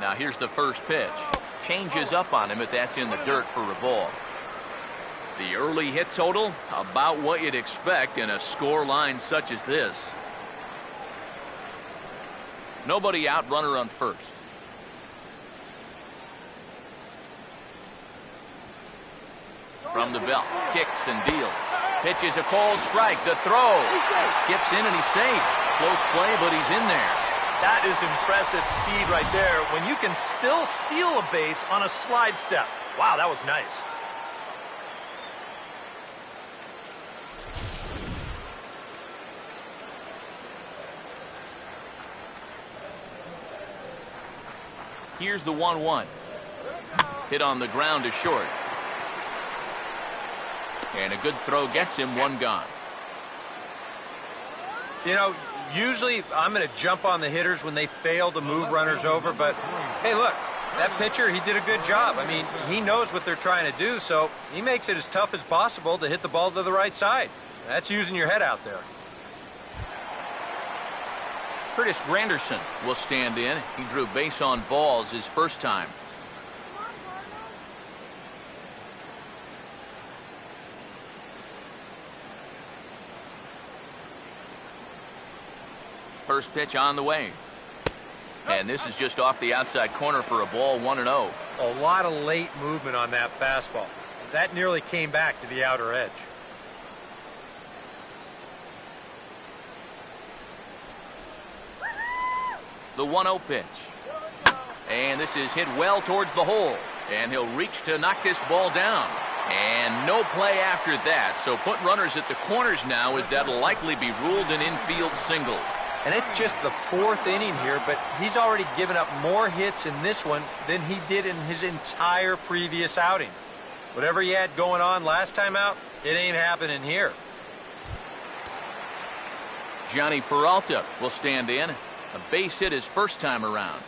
Now here's the first pitch. Changes up on him, but that's in the dirt for a ball. The early hit total, about what you'd expect in a score line such as this. Nobody out, runner on first. From the belt, kicks and deals. Pitches a cold strike. The throw. Skips in and he's safe. Close play, but he's in there. That is impressive speed right there when you can still steal a base on a slide step. Wow, that was nice. Here's the 1-1. Hit on the ground to short. And a good throw gets him, one gone. You know, usually I'm going to jump on the hitters when they fail to move runners over, but hey, look, that pitcher, he did a good job. I mean, he knows what they're trying to do, so he makes it as tough as possible to hit the ball to the right side. That's using your head out there. Curtis Granderson will stand in. He drew base on balls his first time. First pitch on the way. And this is just off the outside corner for a ball, 1-0. A lot of late movement on that fastball. That nearly came back to the outer edge. The 1-0 pitch. And this is hit well towards the hole. And he'll reach to knock this ball down. And no play after that. So put runners at the corners now, as that'll likely be ruled an infield single. And it's just the fourth inning here, but he's already given up more hits in this one than he did in his entire previous outing. Whatever he had going on last time out, it ain't happening here. Johnny Peralta will stand in. A base hit his first time around.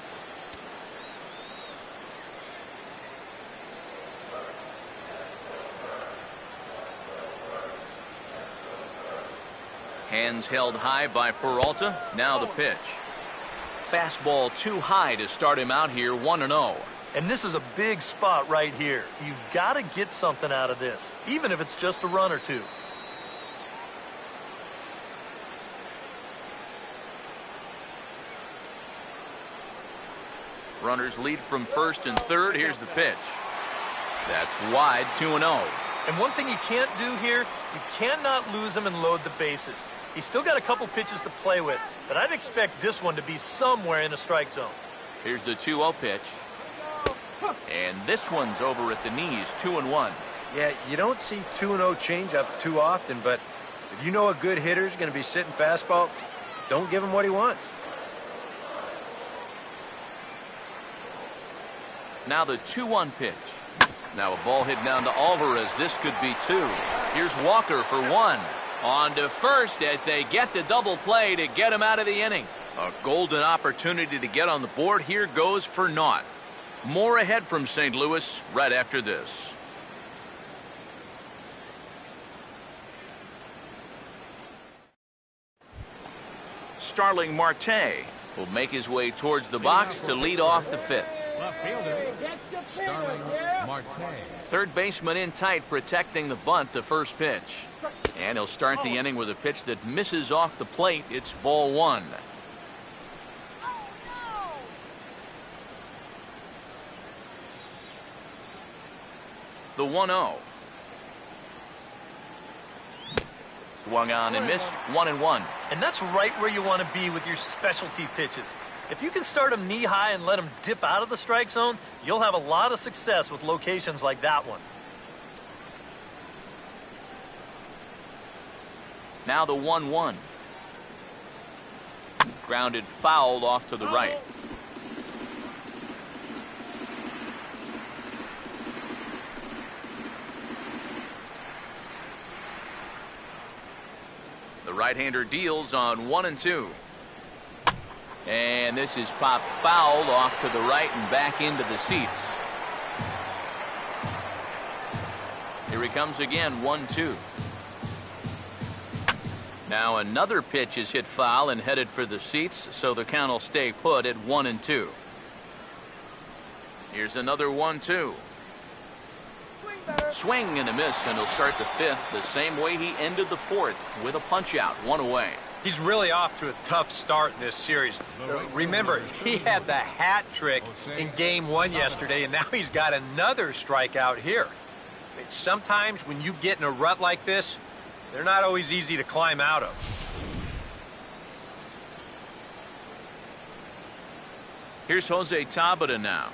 Hands held high by Peralta. Now the pitch. Fastball too high to start him out here, 1-0. And this is a big spot right here. You've got to get something out of this, even if it's just a run or two. Runners lead from first and third. Here's the pitch. That's wide, 2-0. And one thing you can't do here, you cannot lose him and load the bases. He's still got a couple pitches to play with, but I'd expect this one to be somewhere in the strike zone. Here's the 2-0 pitch. And this one's over at the knees, 2-1. Yeah, you don't see 2-0 changeups too often, but if you know a good hitter's going to be sitting fastball, don't give him what he wants. Now the 2-1 pitch. Now a ball hit down to Alvarez. This could be two. Here's Walker for one. On to first as they get the double play to get him out of the inning. A golden opportunity to get on the board. Here goes for naught. More ahead from St. Louis right after this. Starling Marte will make his way towards the box to lead off the fifth. Left fielder, Starling Marte. Third baseman in tight, protecting the bunt, the first pitch. And he'll start the inning with a pitch that misses off the plate. It's ball one. The 1-0. Swung on and missed, 1-1. And that's right where you want to be with your specialty pitches. If you can start them knee high and let them dip out of the strike zone, you'll have a lot of success with locations like that one. Now the 1-1. Grounded foul off to the right. The right-hander deals on 1-2. And this is popped fouled off to the right and back into the seats. Here he comes again, 1-2. Now another pitch is hit foul and headed for the seats, so the count will stay put at 1-2. Here's another 1-2. Swing and a miss, and he'll start the fifth the same way he ended the fourth, with a punch-out, 1 away. He's really off to a tough start in this series. Remember, he had the hat trick in Game 1 yesterday, and now he's got another strikeout here. Sometimes when you get in a rut like this, they're not always easy to climb out of. Here's Jose Tabata now.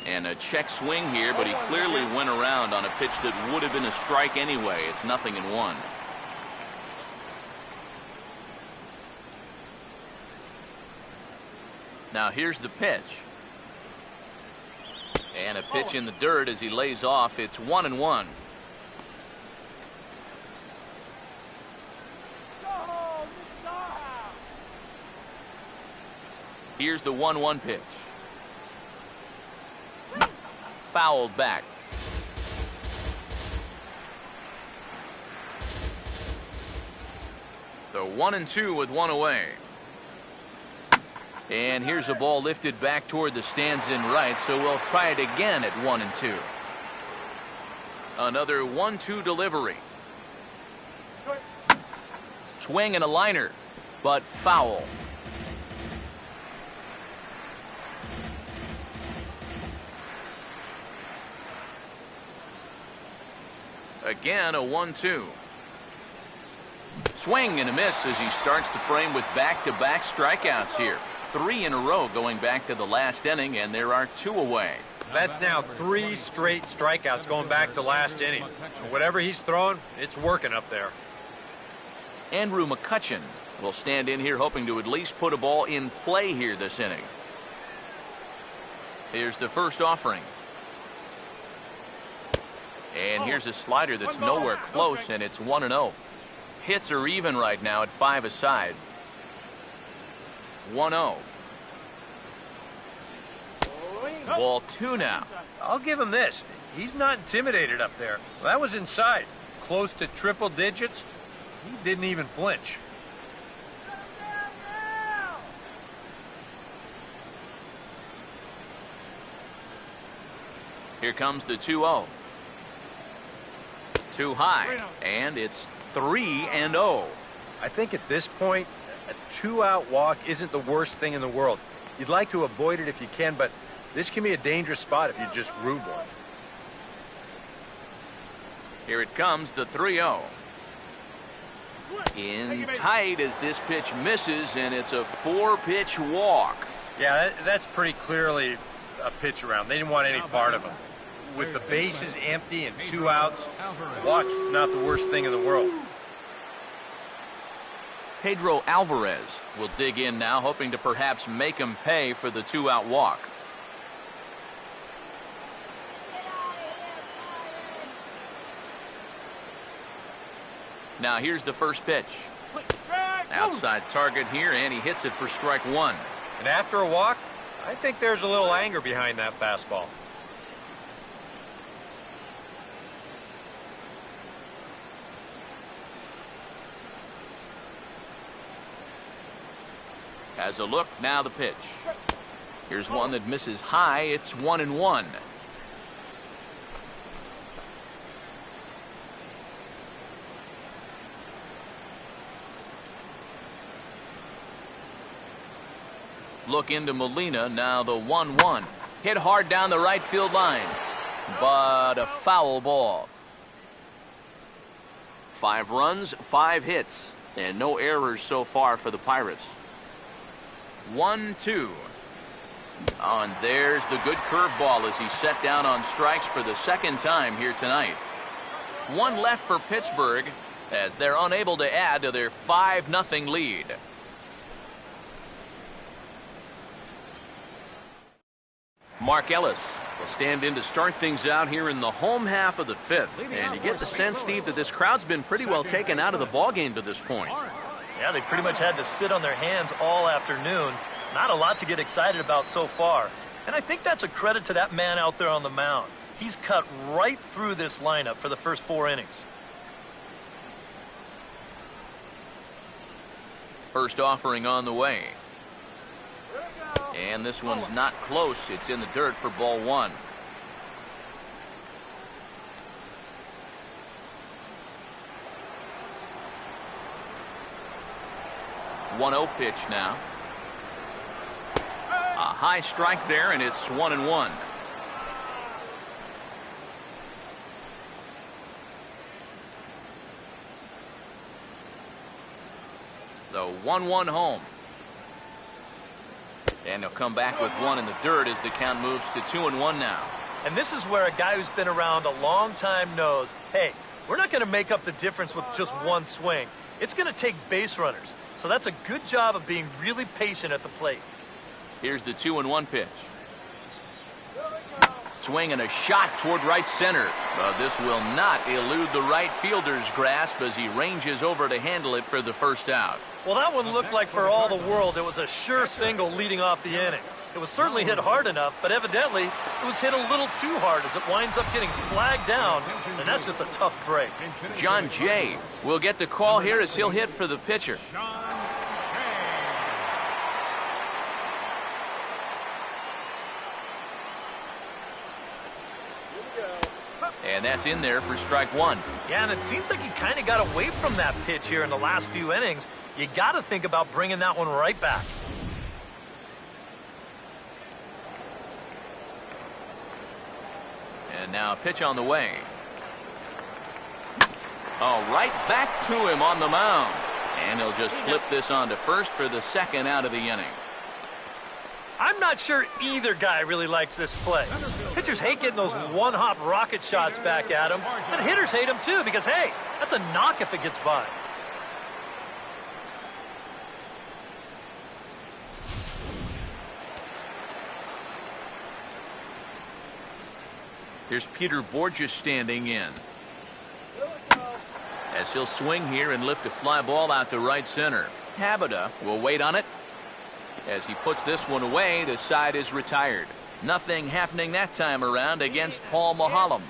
And a check swing here, but he clearly went around on a pitch that would have been a strike anyway. It's 0-1. Now here's the pitch. And a pitch in the dirt as he lays off. It's 1-1. Here's the 1-1 pitch. Fouled back. The 1-2 with 1 away. And here's a ball lifted back toward the stands in right, so we'll try it again at 1-2. Another 1-2 delivery. Swing and a liner, but foul. Again, a 1-2. Swing and a miss as he starts the frame with back-to-back strikeouts here. 3 in a row going back to the last inning, and there are 2 away. That's now 3 straight strikeouts going back to last inning. Whatever he's throwing, it's working up there. Andrew McCutchen will stand in here hoping to at least put a ball in play here this inning. Here's the first offering. And here's a slider that's nowhere close, and it's 1-0. Hits are even right now at 5 aside. 1-0. Ball 2 now. I'll give him this. He's not intimidated up there. That was inside. Close to triple digits. He didn't even flinch. Here comes the 2-0. Too high, and it's 3-0. I think at this point, a 2-out walk isn't the worst thing in the world. You'd like to avoid it if you can, but this can be a dangerous spot if you just rube one. Here it comes, the 3-0. In tight as this pitch misses, and it's a 4-pitch walk. Yeah, that's pretty clearly a pitch around. They didn't want any part of him. With the bases empty and 2 outs, walk's not the worst thing in the world. Pedro Alvarez will dig in now, hoping to perhaps make him pay for the 2-out walk. Now here's the first pitch. Outside target here, and he hits it for strike 1. And after a walk, I think there's a little anger behind that fastball. Has a look, now the pitch. Here's one that misses high. It's 1-1. Look into Molina, now the 1-1. Hit hard down the right field line, but a foul ball. 5 runs, 5 hits, and no errors so far for the Pirates. 1-2. Oh, and there's the good curveball as he's set down on strikes for the second time here tonight. 1 left for Pittsburgh, as they're unable to add to their 5-0 lead. Mark Ellis will stand in to start things out here in the home half of the 5th. And you get the sense, Steve, that this crowd's been pretty well taken out of the ballgame to this point. Yeah, they pretty much had to sit on their hands all afternoon. Not a lot to get excited about so far. And I think that's a credit to that man out there on the mound. He's cut right through this lineup for the first 4 innings. First offering on the way. And this one's not close. It's in the dirt for ball 1. One-0 pitch now. A high strike there, and it's 1-1. The 1-1 home. And he'll come back with one in the dirt as the count moves to 2-1 now. And this is where a guy who's been around a long time knows, hey, we're not going to make up the difference with just one swing. It's going to take base runners. So that's a good job of being really patient at the plate. Here's the 2-1 pitch. Swing and a shot toward right center. But this will not elude the right fielder's grasp as he ranges over to handle it for the first out. Well, that one looked like for all the world it was a sure single leading off the inning. It was certainly hit hard enough, but evidently it was hit a little too hard as it winds up getting flagged down, and that's just a tough break. John Jay will get the call here as he'll hit for the pitcher. And that's in there for strike 1. Yeah, and it seems like he kind of got away from that pitch here in the last few innings. You got to think about bringing that one right back. And now a pitch on the way. Oh, right back to him on the mound. And he'll just flip this on to first for the second out of the inning. I'm not sure either guy really likes this play. Pitchers hate getting those one-hop rocket shots back at them, but hitters hate them too because, hey, that's a knock if it gets by. Here's Peter Borges standing in. As he'll swing here and lift a fly ball out to right center. Tabata will wait on it. As he puts this one away, the side is retired. Nothing happening that time around against Paul Mahalam.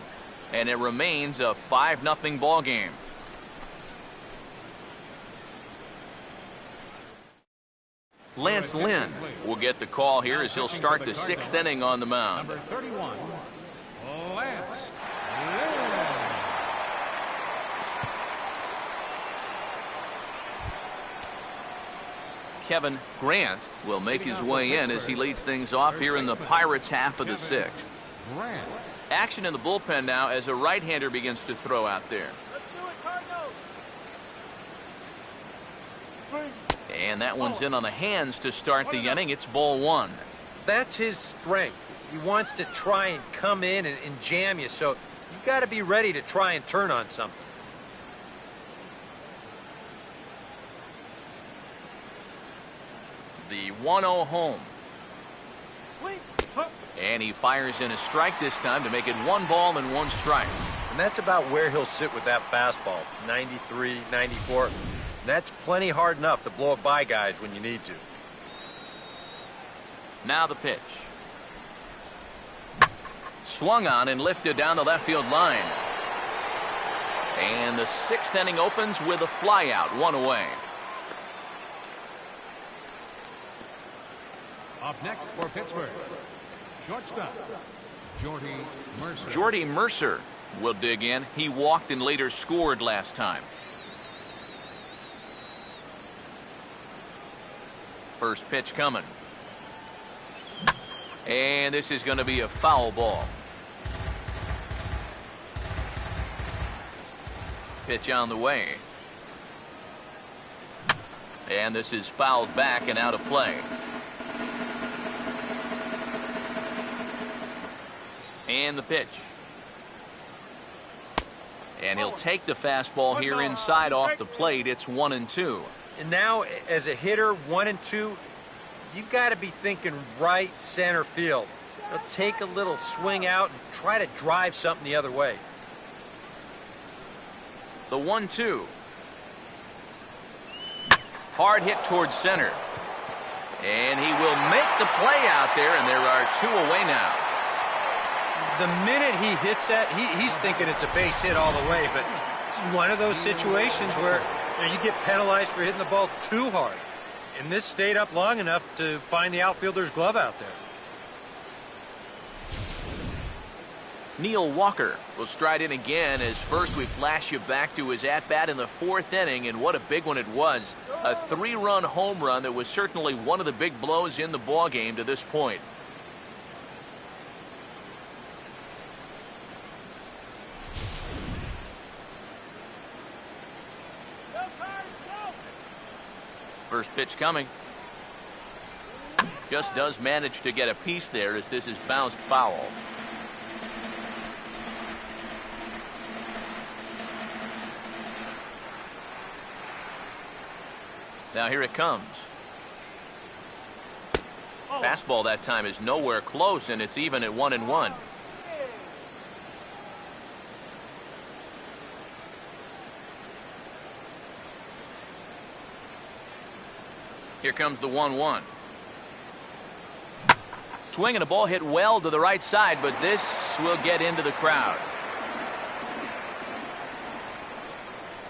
And it remains a 5-0 ball game. Lance Lynn will get the call here as he'll start the 6th inning on the mound. Number 31, Lance Lynn. Kevin Grant will make his way in as he leads things off here in the Pirates' half of the 6th. Grant. Action in the bullpen now as a right-hander begins to throw out there. Let's do it, Cardinals. And that one's in on the hands to start the inning. It's ball 1. That's his strength. He wants to try and come in and jam you, so you got to be ready to try and turn on something. The 1-0 home. And he fires in a strike this time to make it 1 ball and 1 strike. And that's about where he'll sit with that fastball, 93, 94. That's plenty hard enough to blow it by guys when you need to. Now the pitch. Swung on and lifted down the left field line. And the 6th inning opens with a fly out, 1 away. Up next for Pittsburgh, shortstop, Jordy Mercer. Jordy Mercer will dig in. He walked and later scored last time. First pitch coming. And this is going to be a foul ball. Pitch on the way. And this is fouled back and out of play. And the pitch. And he'll take the fastball here inside off the plate. It's 1-2. And now, as a hitter, 1-2, you've got to be thinking right center field. He'll take a little swing out and try to drive something the other way. The 1-2. Hard hit towards center. And he will make the play out there, and there are 2 away now. The minute he hits that, he's thinking it's a base hit all the way, but it's one of those situations where you get penalized for hitting the ball too hard. And this stayed up long enough to find the outfielder's glove out there. Neil Walker will stride in again as first we flash you back to his at-bat in the 4th inning, and what a big one it was. A 3-run home run that was certainly one of the big blows in the ballgame to this point. First pitch coming. Just does manage to get a piece there as this is bounced foul. Now here it comes. Fastball that time is nowhere close, and it's even at 1-1. Here comes the 1-1. Swinging a ball hit well to the right side, but this will get into the crowd.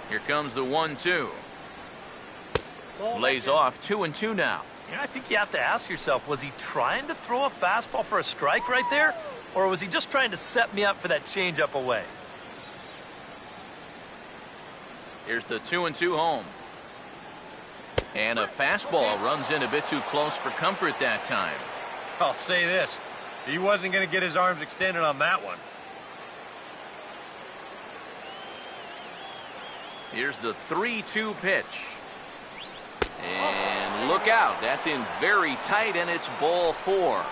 Here comes the 1-2. Lays off 2-2 now. I think you have to ask yourself, was he trying to throw a fastball for a strike right there? Or was he just trying to set me up for that changeup away? Here's the 2-2 home. And a fastball runs in a bit too close for comfort that time. I'll say this. He wasn't going to get his arms extended on that one. Here's the 3-2 pitch. And look out. That's in very tight, and it's ball 4.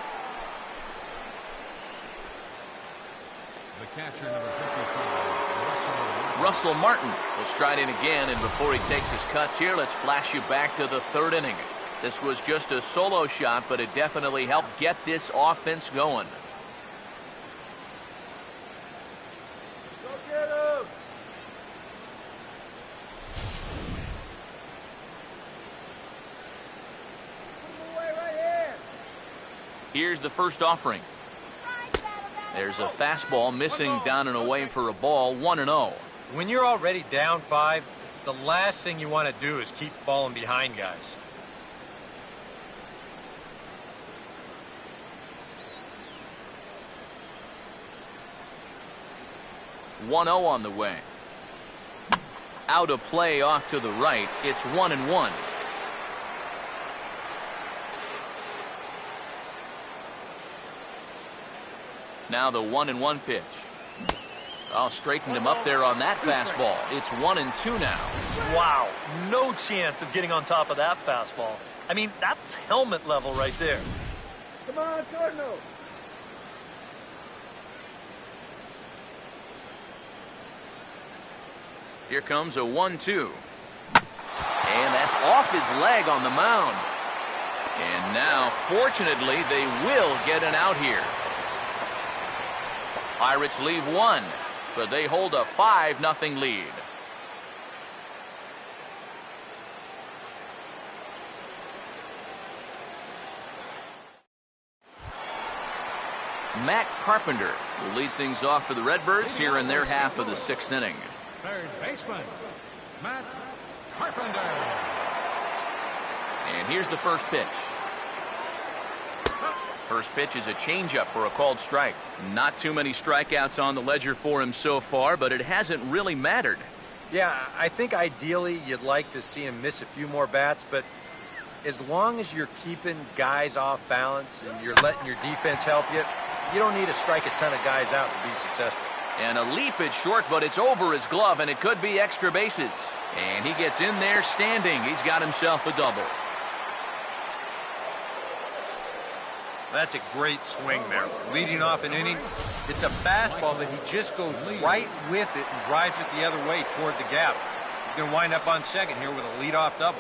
The catcher, number 55, Russell Martin will stride in again, and before he takes his cuts here, let's flash you back to the 3rd inning. This was just a solo shot, but it definitely helped get this offense going. Go get him! Put him away right here! Here's the first offering. There's a fastball missing down and away for a ball, 1-0. When you're already down 5, the last thing you want to do is keep falling behind guys. On the way. Out of play off to the right. It's 1-1. Now the 1-1 pitch. Oh, straightened him up there on that fastball. It's 1-2 now. Wow, no chance of getting on top of that fastball. I mean, that's helmet level right there. Come on, Cardinals! Here comes a 1-2. And that's off his leg on the mound. And now, fortunately, they will get an out here. Pirates leave 1, but they hold a 5-0 lead. Matt Carpenter will lead things off for the Redbirds here in their half of the 6th inning. third baseman, Matt Carpenter. And here's the first pitch. First pitch is a changeup for a called strike. Not too many strikeouts on the ledger for him so far, but it hasn't really mattered. Yeah, I think ideally you'd like to see him miss a few more bats, but as long as you're keeping guys off balance and you're letting your defense help you, you don't need to strike a ton of guys out to be successful. And a leap is short, but it's over his glove, and it could be extra bases. And he gets in there standing. He's got himself a double. That's a great swing there. Leading off an inning, it's a fastball that he just goes right with it and drives it the other way toward the gap. He's going to wind up on second here with a leadoff double.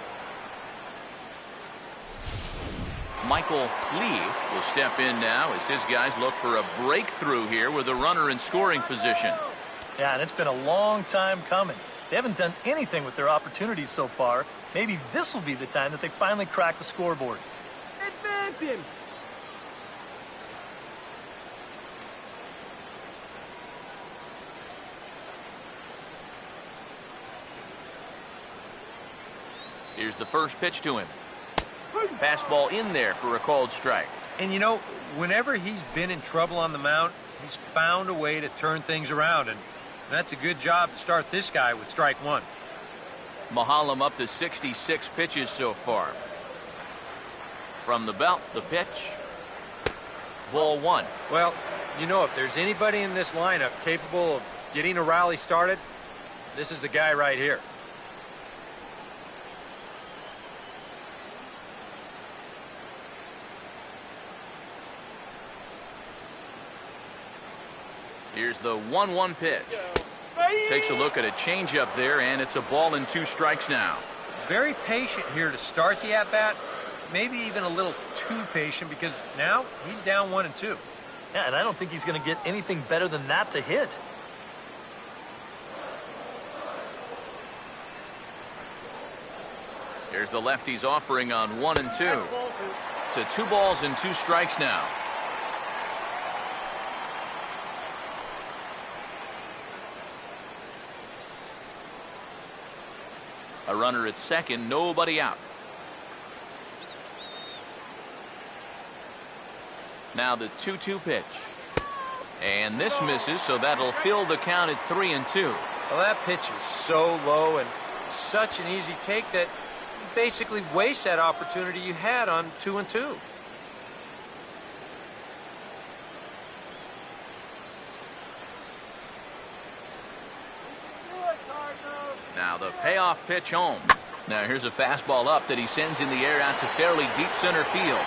Michael Lee will step in now as his guys look for a breakthrough here with a runner in scoring position. Yeah, and it's been a long time coming. They haven't done anything with their opportunities so far. Maybe this will be the time that they finally crack the scoreboard. Advance him. Here's the first pitch to him. Fastball in there for a called strike. And you know, whenever he's been in trouble on the mound, he's found a way to turn things around, and that's a good job to start this guy with strike one. Mahalam up to 66 pitches so far. From the belt, the pitch. Ball one. Well, you know, if there's anybody in this lineup capable of getting a rally started, this is the guy right here. Here's the 1-1 pitch. Takes a look at a changeup there, and it's a ball and 2 strikes now. Very patient here to start the at-bat. Maybe even a little too patient because now he's down 1-2. Yeah, and I don't think he's going to get anything better than that to hit. Here's the lefty's offering on 1 and 2. To 2 balls and 2 strikes now. A runner at second, nobody out. Now the 2-2 pitch. And this misses, so that'll fill the count at 3-2. Well, that pitch is so low and such an easy take that you basically waste that opportunity you had on 2-2. Now the payoff pitch home. Now here's a fastball up that he sends in the air out to fairly deep center field.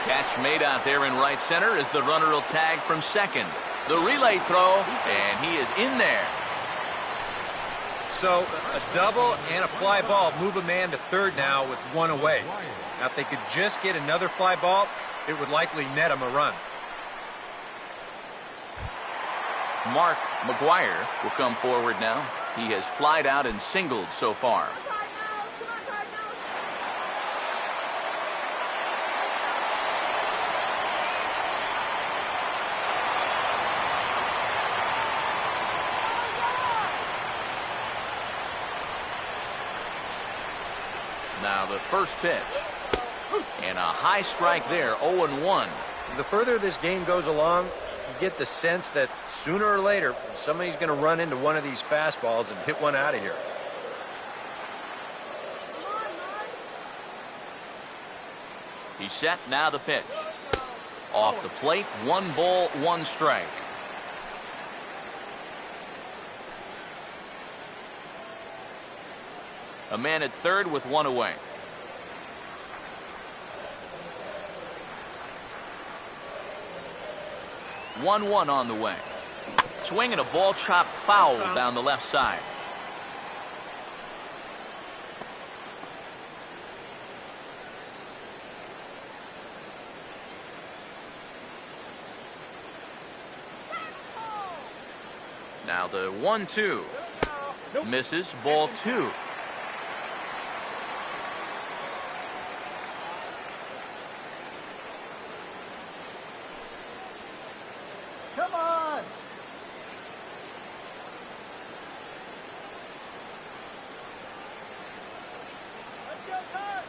Catch made out there in right center as the runner will tag from second. The relay throw, and he is in there. So a double and a fly ball move a man to third now with 1 away. Now if they could just get another fly ball, it would likely net him a run. Mark McGuire will come forward now. He has flied out and singled so far. Now the first pitch. And a high strike there, 0-1. The further this game goes along, you get the sense that sooner or later somebody's going to run into one of these fastballs and hit one out of here. He's set, now the pitch. Off the plate, 1 ball, 1 strike. A man at third with 1 away. One on the way. Swing and a ball chopped foul down the left side. Now the 1-2. Misses, ball 2. Come on. Let's go, Todd.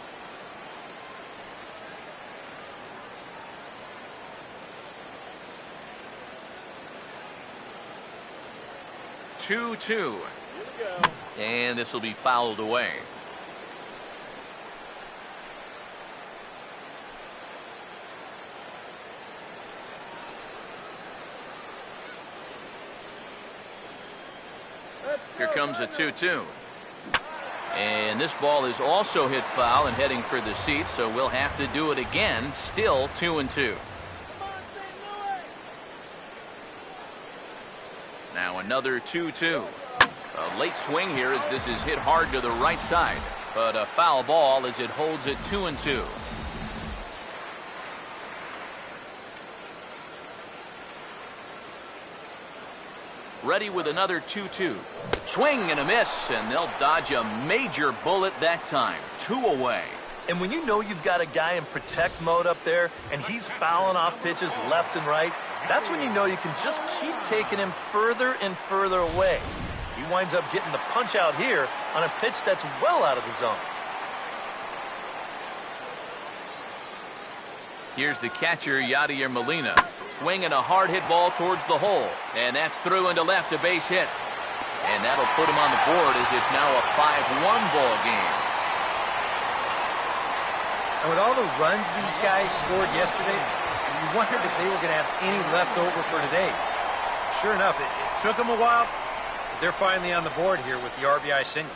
2-2. And this will be fouled away. Here comes a 2-2. And this ball is also hit foul and heading for the seats, so we'll have to do it again. Still 2-2. Now another 2-2. A late swing here as this is hit hard to the right side, but a foul ball as it holds it 2-2. Ready with another 2-2. Swing and a miss, and they'll dodge a major bullet that time. 2 away. And when you know you've got a guy in protect mode up there and he's fouling off pitches left and right, that's when you know you can just keep taking him further and further away. He winds up getting the punch out here on a pitch that's well out of the zone. Here's the catcher, Yadier Molina. Swinging a hard hit ball towards the hole. And that's through into left, a base hit. And that'll put him on the board as it's now a 5-1 ball game. And with all the runs these guys scored yesterday, you wondered if they were going to have any left over for today. Sure enough, it took them a while, but they're finally on the board here with the RBI single.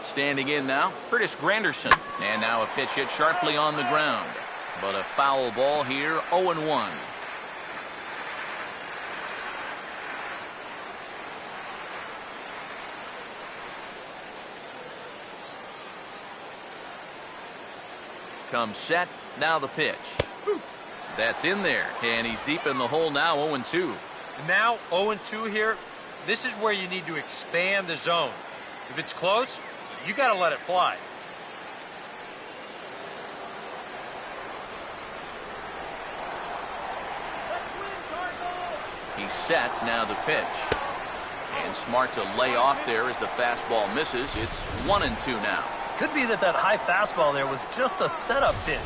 Standing in now, Curtis Granderson. And now a pitch hit sharply on the ground. But a foul ball here, 0-1. Comes set, now the pitch. That's in there, and he's deep in the hole now, 0-2. Now 0-2 here, this is where you need to expand the zone. If it's close, you got to let it fly. He's set, now the pitch. And smart to lay off there as the fastball misses. It's 1-2 now. Could be that high fastball there was just a setup pitch.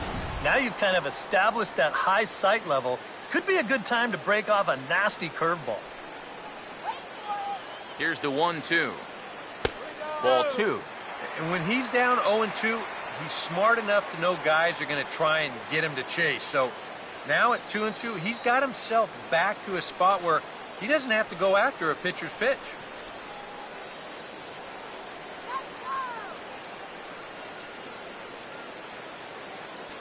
Now you've kind of established that high sight level. Could be a good time to break off a nasty curveball. Here's the 1-2. Ball 2. And when he's down 0-2, he's smart enough to know guys are going to try and get him to chase. So now at 2-2, he's got himself back to a spot where he doesn't have to go after a pitcher's pitch.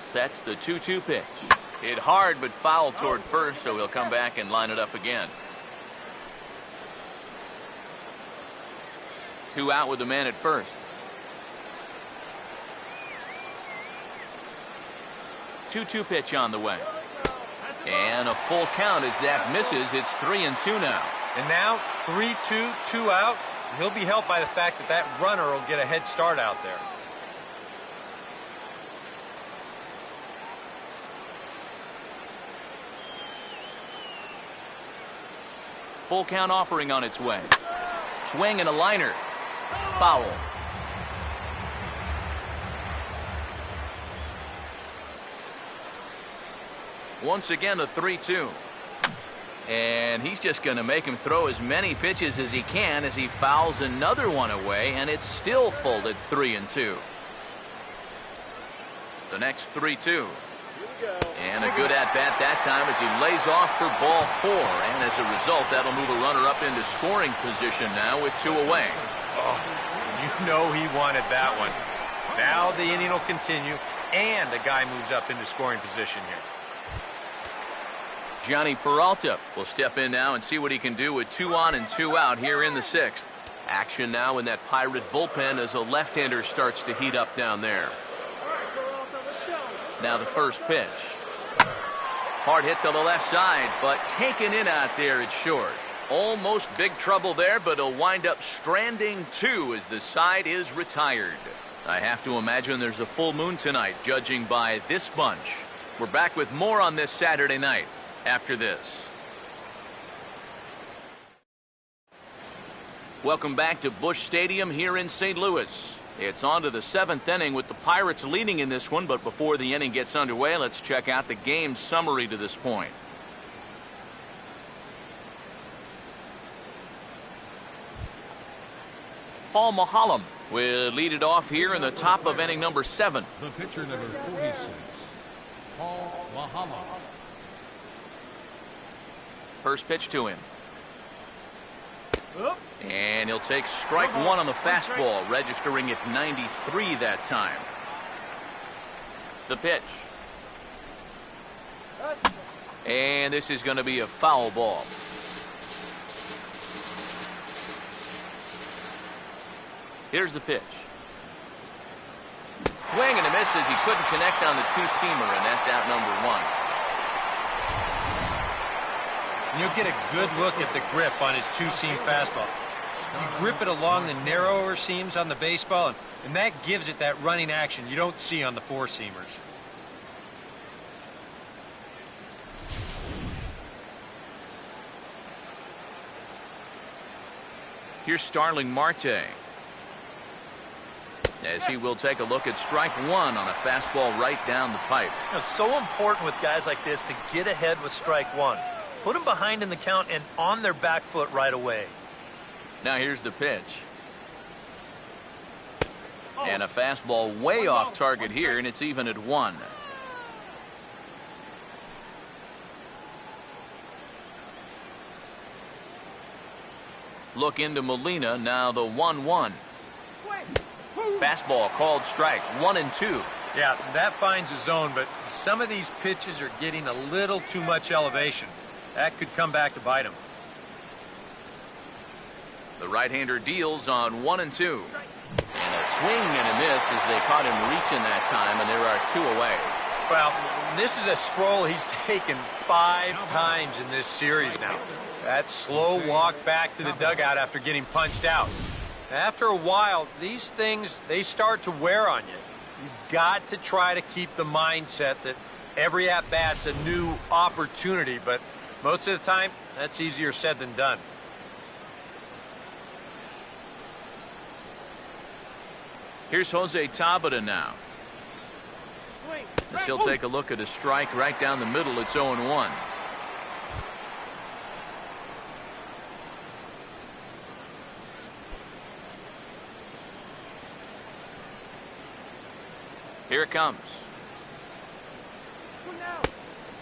Sets the 2-2 pitch. Hit hard but foul toward first, so he'll come back and line it up again. 2 out with the man at first. Two-two pitch on the way. And a full count as that misses. It's 3-2 now. And now 3-2, 2 out. He'll be helped by the fact that that runner will get a head start out there. Full count offering on its way. Swing and a liner. Foul. Once again a 3-2. And he's just going to make him throw as many pitches as he can as he fouls another one away, and it's still folded 3-2. The next 3-2. And a good at-bat that time as he lays off for ball 4. And as a result, that'll move a runner up into scoring position now with 2 away. Oh, you know he wanted that one. Now the inning will continue, and the guy moves up into scoring position here. Johnny Peralta will step in now and see what he can do with 2 on and 2 out here in the 6th. Action now in that Pirate bullpen as a left-hander starts to heat up down there. Now the first pitch. Hard hit to the left side, but taken in out there at short. Almost big trouble there, but he'll wind up stranding 2 as the side is retired. I have to imagine there's a full moon tonight, judging by this bunch. We're back with more on this Saturday night after this. Welcome back to Busch Stadium here in St. Louis. It's on to the 7th inning with the Pirates leading in this one, but before the inning gets underway, let's check out the game summary to this point. Paul Mahalem will lead it off here in the top of inning number 7. The pitcher number 46, Paul Mahalem. First pitch to him. And he'll take strike one on the fastball, registering at 93 that time. The pitch. And this is going to be a foul ball. Here's the pitch. Swing and a miss as he couldn't connect on the two-seamer, and that's out number one. You'll get a good look at the grip on his two-seam fastball. You grip it along the narrower seams on the baseball, and that gives it that running action you don't see on the four-seamers. Here's Starling Marte, as he will take a look at strike one on a fastball right down the pipe. It's so important with guys like this to get ahead with strike one. Put them behind in the count and on their back foot right away. Now here's the pitch. And a fastball way off target here, and it's even at one. Look into Molina, now the 1-1. Fastball called strike, 1-2. Yeah, that finds a zone, but some of these pitches are getting a little too much elevation. That could come back to bite him. The right-hander deals on 1-2. And a swing and a miss as they caught him reaching that time, and there are two away. Well, this is a stroll he's taken 5 times in this series now. That slow walk back to the dugout after getting punched out. After a while, these things, they start to wear on you. You've got to try to keep the mindset that every at-bat's a new opportunity, but most of the time, that's easier said than done. Here's Jose Tabata now. He'll take a look at a strike right down the middle. It's 0-1. Here it comes.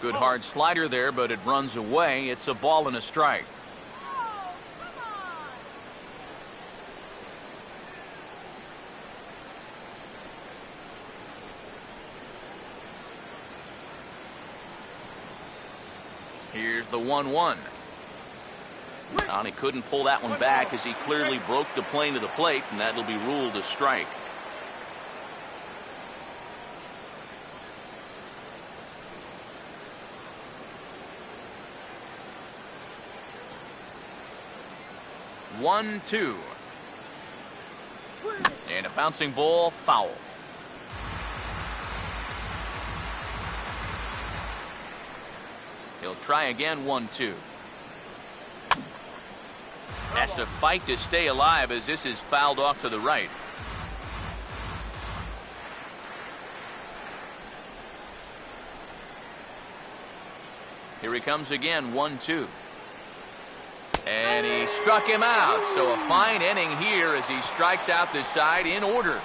Good hard slider there, but it runs away. It's a ball and a strike. Oh, come on. Here's the 1-1. And he couldn't pull that one back as he clearly broke the plane to the plate, and that'll be ruled a strike. One, two. And a bouncing ball, foul. He'll try again, 1-2. Has to fight to stay alive as this is fouled off to the right. Here he comes again, 1-2. And he struck him out. So a fine inning here as he strikes out this side in order.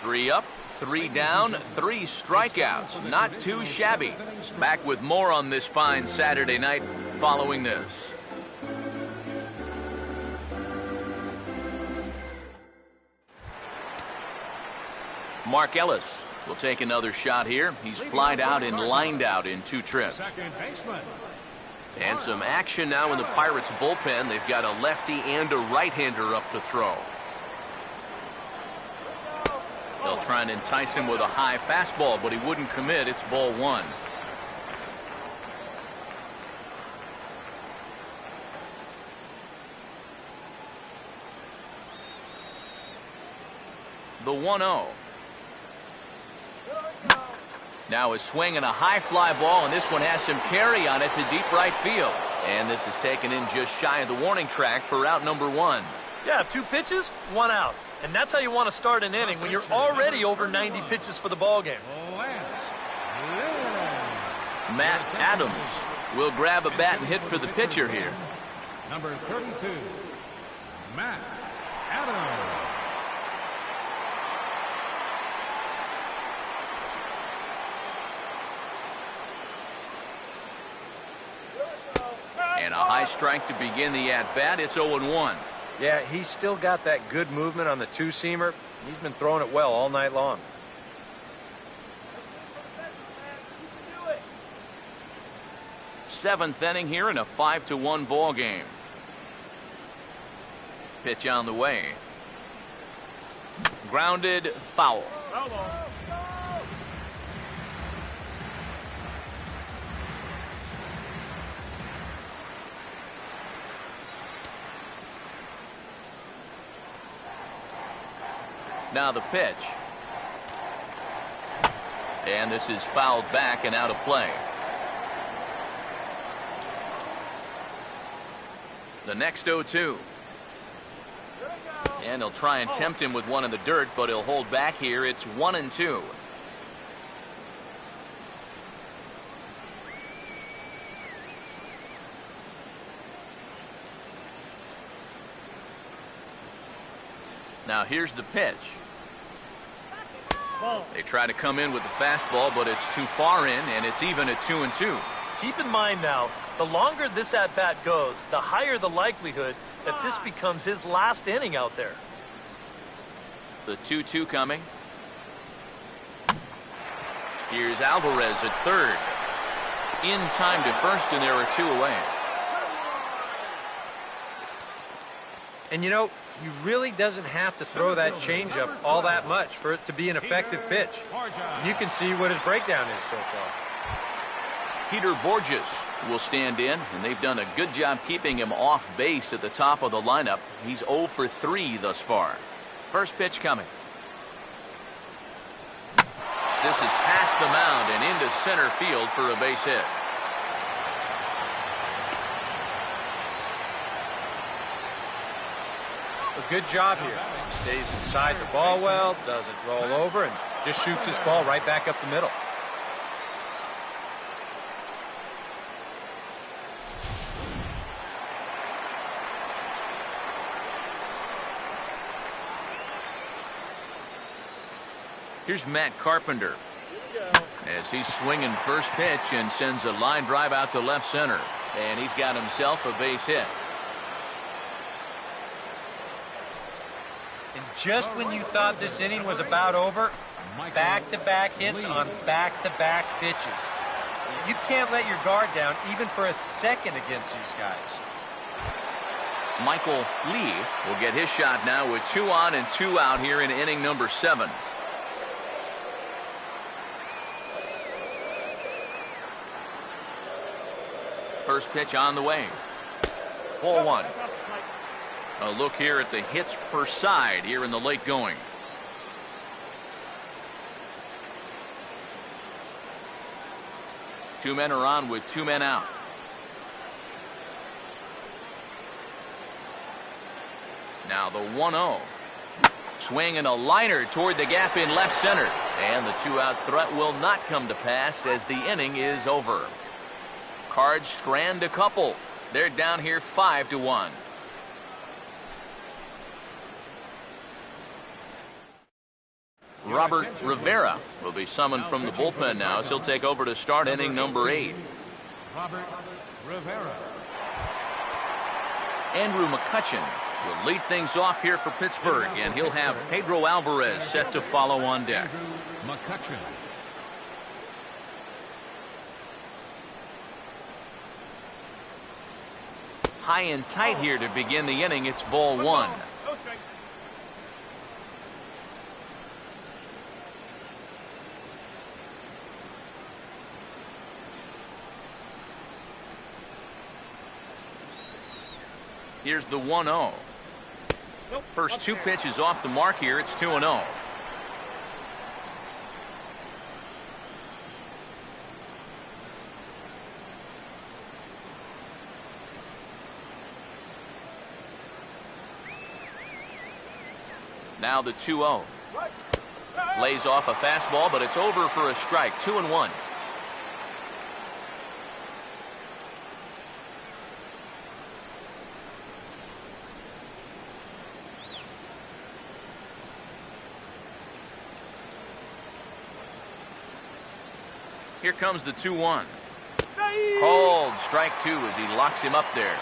3 up, 3 down, 3 strikeouts. Not too shabby. Back with more on this fine Saturday night following this. Mark Ellis will take another shot here. He's flied out and lined out in 2 trips. Second baseman. And some action now in the Pirates bullpen. They've got a lefty and a right-hander up to throw. They'll try and entice him with a high fastball, but he wouldn't commit. It's ball 1. The 1-0. Now a swing and a high fly ball, and this one has some carry on it to deep right field. And this is taken in just shy of the warning track for out number 1. Yeah, 2 pitches, 1 out. And that's how you want to start an inning when you're already over 90 pitches for the ball game. Matt Adams will grab a bat and hit for the pitcher here. Number 32, Matt Adams. And a high strike to begin the at-bat. It's 0-1. Yeah, he's still got that good movement on the two-seamer. He's been throwing it well all night long. Seventh inning here in a 5-1 ball game. Pitch on the way. Grounded, foul. Now the pitch. And this is fouled back and out of play. The next 0-2. And he'll try and tempt him with one in the dirt, but he'll hold back here. It's 1-2. Now here's the pitch. They try to come in with the fastball, but it's too far in, and it's even at 2-2. Keep in mind now, the longer this at-bat goes, the higher the likelihood that this becomes his last inning out there. The 2-2 coming. Here's Alvarez at third. In time to first, and there are two away. And you know, he really doesn't have to throw that changeup all that much for it to be an effective pitch. And you can see what his breakdown is so far. Peter Borges will stand in, and they've done a good job keeping him off base at the top of the lineup. He's 0 for 3 thus far. First pitch coming. This is past the mound and into center field for a base hit. A good job here. He stays inside the ball well, doesn't roll over, and just shoots this ball right back up the middle. Here's Matt Carpenter as he's swinging first pitch and sends a line drive out to left center. And he's got himself a base hit. And just when you thought this inning was about over, back-to-back hits on back-to-back pitches. You can't let your guard down even for a second against these guys. Michael Lee will get his shot now with 2 on and 2 out here in inning number 7. First pitch on the way. Ball 1. A look here at the hits per side here in the late going. Two men are on with 2 men out. Now the 1-0. Swing and a liner toward the gap in left center. And the 2-out threat will not come to pass as the inning is over. Cards strand a couple. They're down here 5-1. Robert Rivera will be summoned from the bullpen now, as he'll take over to start inning number 8. Robert Rivera. Andrew McCutchen will lead things off here for Pittsburgh, and he'll have Pedro Alvarez set to follow on deck. Andrew McCutchen. High and tight here to begin the inning. It's ball 1. Here's the 1-0. First 2 pitches off the mark here. It's 2-0. Now the 2-0. Lays off a fastball, but it's over for a strike. 2-1. Here comes the 2-1. Called strike 2 as he locks him up there.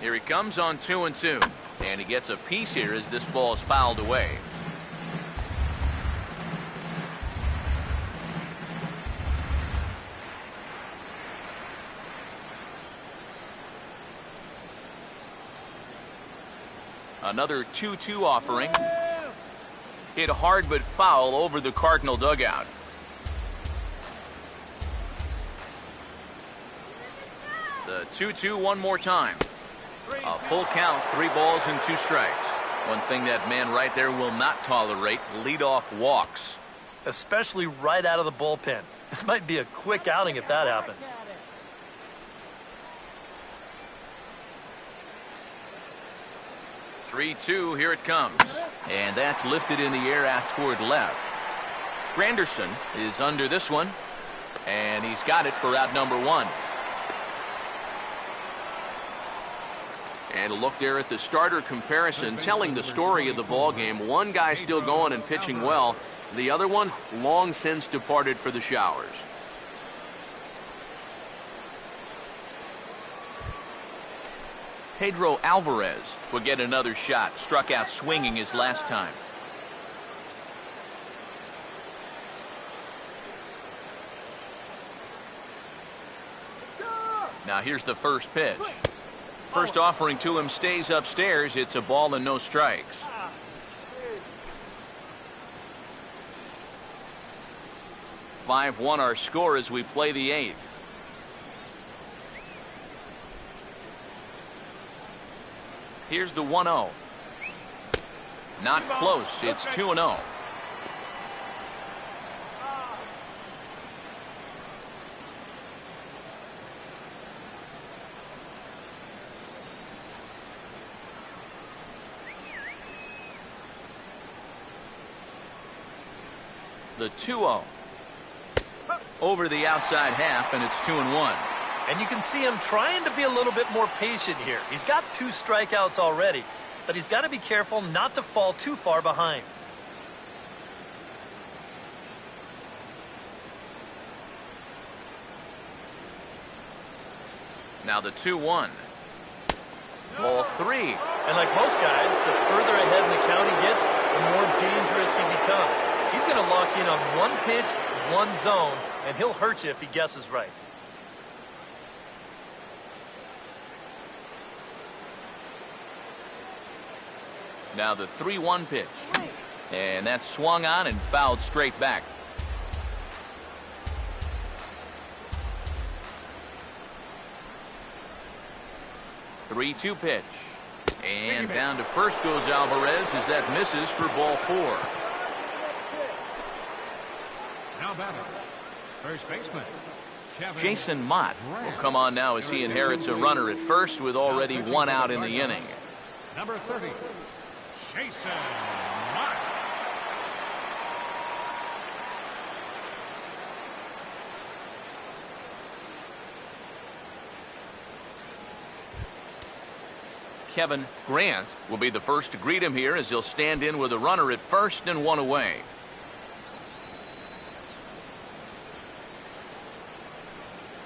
Here he comes on 2-2, and he gets a piece here as this ball is fouled away. Another 2-2 offering. Hit hard but foul over the Cardinal dugout. The 2-2 one more time. A full count, 3 balls and 2 strikes. One thing that man right there will not tolerate, leadoff walks. Especially right out of the bullpen. This might be a quick outing if that happens. 3-2, here it comes. And that's lifted in the air out toward left. Granderson is under this one, and he's got it for out number 1. And a look there at the starter comparison, telling the story of the ball game. One guy still going and pitching well. The other one long since departed for the showers. Pedro Alvarez will get another shot. Struck out swinging his last time. Now here's the first pitch. First offering to him stays upstairs. It's a ball and no strikes. "5-1 our score as we play the 8th. Here's the 1-0. Not close. It's 2-0. The 2-0 over the outside half, and it's 2-1. And you can see him trying to be a little bit more patient here. He's got 2 strikeouts already, but he's got to be careful not to fall too far behind. Now the 2-1. Ball 3. And like most guys, the further ahead in the count he gets, the more dangerous he becomes. He's going to lock in on one pitch, one zone, and he'll hurt you if he guesses right. Now the 3-1 pitch. And that's swung on and fouled straight back. The 3-2 pitch. And down to first goes Alvarez as that misses for ball 4. Now batting, first baseman Jason Mott will come on now as he inherits a runner at first with already 1 out in the inning. Number 30, Jason Mott. Kevin Grant will be the first to greet him here as he'll stand in with a runner at first and 1 away.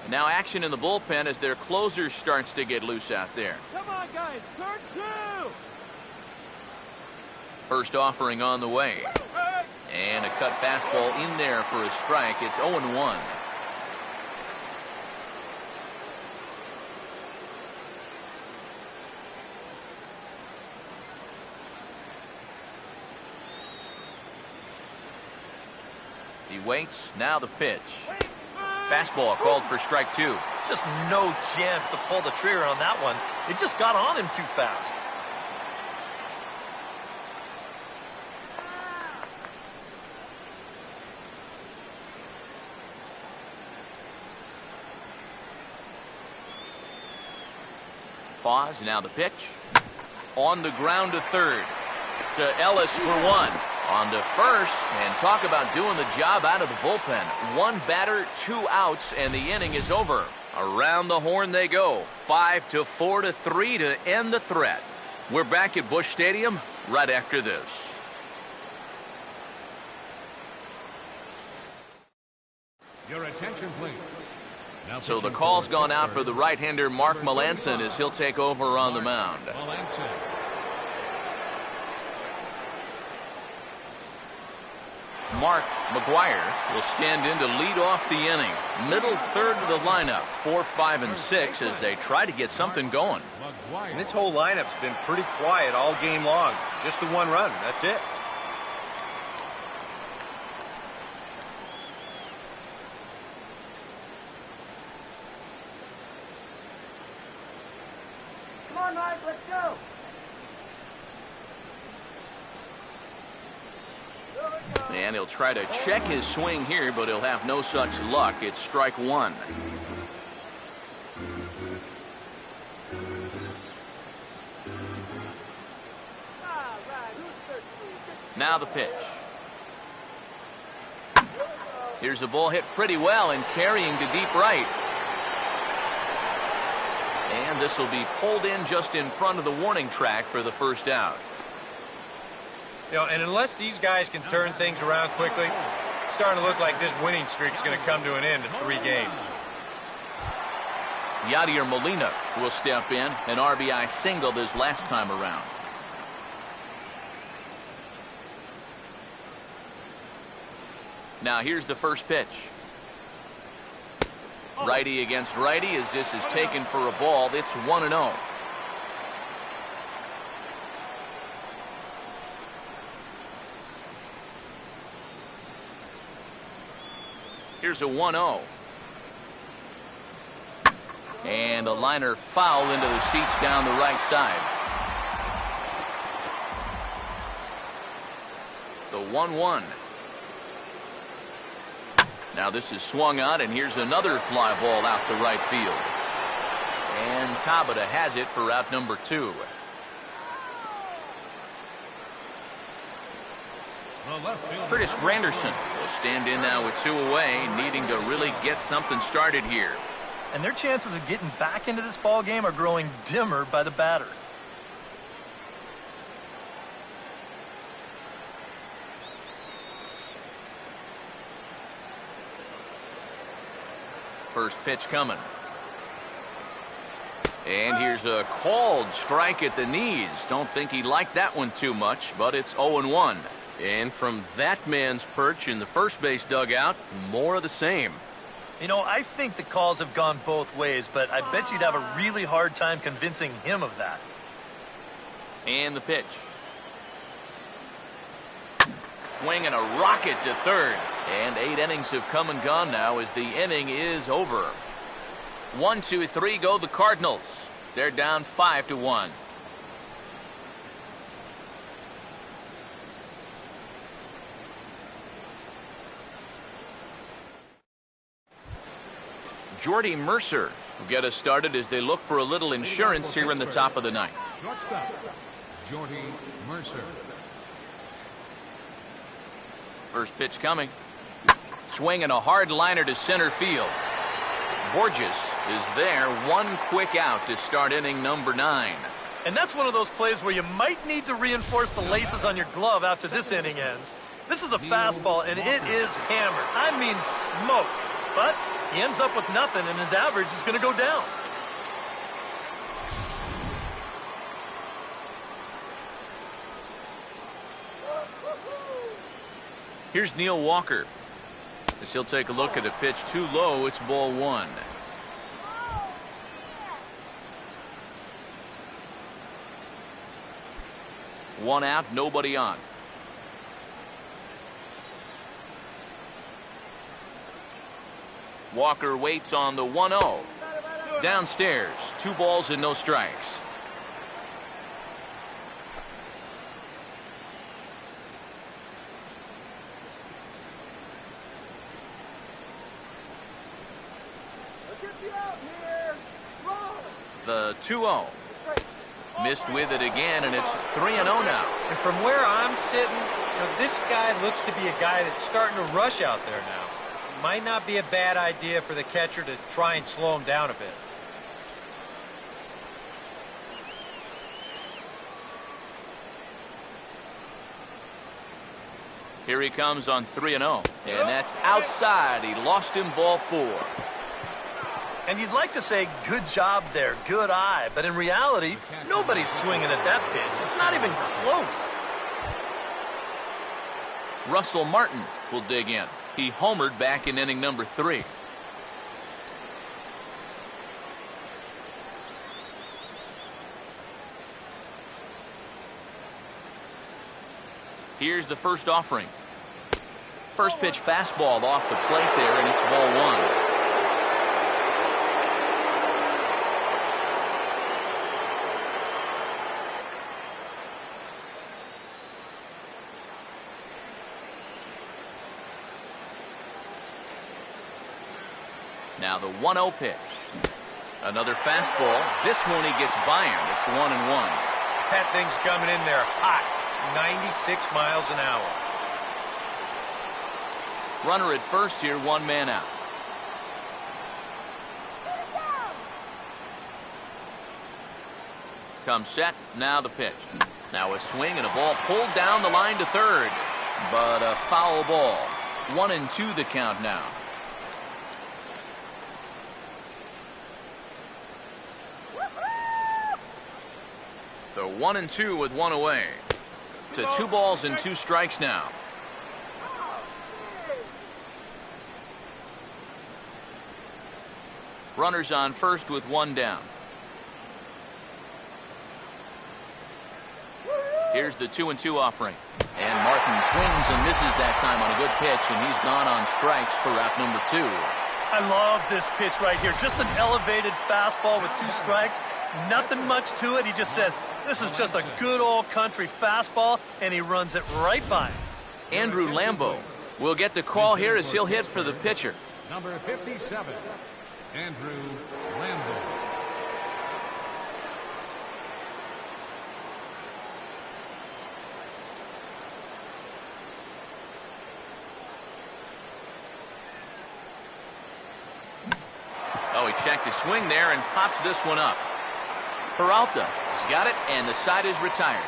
Now action in the bullpen as their closer starts to get loose out there. Come on, guys. Turn 2. First offering on the way. And a cut fastball in there for a strike. It's 0-1. He waits. Now the pitch. Fastball called for strike 2. Just no chance to pull the trigger on that one. It just got on him too fast. Pause. Now the pitch. On the ground to third. To Ellis for 1. On to first, and talk about doing the job out of the bullpen. 1 batter, 2 outs, and the inning is over. Around the horn they go. 5-4 to 3 to end the threat. We're back at Busch Stadium right after this. Your attention, please. Now So the pitching call's for gone out for Pittsburgh, the right-hander Mark number Melanson as he'll take over on the mound. Melanson. Mark McGuire will stand in to lead off the inning. Middle third of the lineup, 4, 5, and 6 as they try to get something going. And this whole lineup's been pretty quiet all game long. Just the one run. That's it. Come on, Mike, let's go. And he'll try to check his swing here, but he'll have no such luck. It's strike one. Now the pitch. Here's a ball hit pretty well and carrying to deep right. And this will be pulled in just in front of the warning track for the first out. You know, and unless these guys can turn things around quickly, it's starting to look like this winning streak is going to come to an end in 3 games. Yadier Molina will step in. An RBI singled his last time around. Now here's the first pitch. Righty against righty as this is taken for a ball. It's 1-0. Here's a 1-0. And a liner foul into the seats down the right side. The 1-1. Now this is swung on, and here's another fly ball out to right field. And Tabata has it for out number 2. Curtis Granderson will stand in now with 2 away, needing to really get something started here. And their chances of getting back into this ball game are growing dimmer by the batter. First pitch coming. And here's a called strike at the knees. Don't think he liked that one too much, but it's 0-1. And from that man's perch in the first base dugout, more of the same. You know, I think the calls have gone both ways, but I bet you'd have a really hard time convincing him of that. And the pitch. Swing and a rocket to third. And 8 innings have come and gone now as the inning is over. 1, 2, 3 go the Cardinals. They're down 5-1. Jordy Mercer will get us started as they look for a little insurance here in the top of the ninth. Shortstop, Jordy Mercer. First pitch coming. Swing and a hard liner to center field. Borges is there. 1 quick out to start inning number 9. And that's one of those plays where you might need to reinforce the laces on your glove after this inning ends. This is a fastball, and it is hammered. I mean smoked. But he ends up with nothing, and his average is going to go down. Here's Neil Walker. As he'll take a look at a pitch too low, it's ball 1. One out, nobody on. Walker waits on the 1-0. Downstairs, 2 balls and no strikes. The 2-0. Missed with it again, and it's 3-0 now. And from where I'm sitting, you know, this guy looks to be a guy that's starting to rush out there now. might not be a bad idea for the catcher to try and slow him down a bit. Here he comes on 3-0, and that's outside. He lost him, ball 4. And you'd like to say, good job there, good eye. But in reality, nobody's swinging at that pitch. It's not even close. Russell Martin will dig in. He homered back in inning number 3. Here's the first offering. First pitch fastball off the plate there, and it's ball 1. Now the 1-0 pitch. Another fastball. This one he gets by him. It's 1-1. That thing's coming in there hot. 96 miles an hour. Runner at first here, 1 man out. Comes set. Now the pitch. Now a swing and a ball pulled down the line to third. But a foul ball. 1-2 the count now. The 1-2 with 1 away. To 2 balls and 2 strikes now. Runners on first with 1 down. Here's the 2-2 offering. And Martin swings and misses that time on a good pitch, and he's gone on strikes for out number 2. I love this pitch right here. Just an elevated fastball with 2 strikes. Nothing much to it. He just says, this is just a good old country fastball, and he runs it right by him. Andrew Lambeau will get the call here as he'll hit for the pitcher. Number 57, Andrew Lambeau. Oh, he checked his swing there and pops this one up. Peralta has got it, and the side is retired.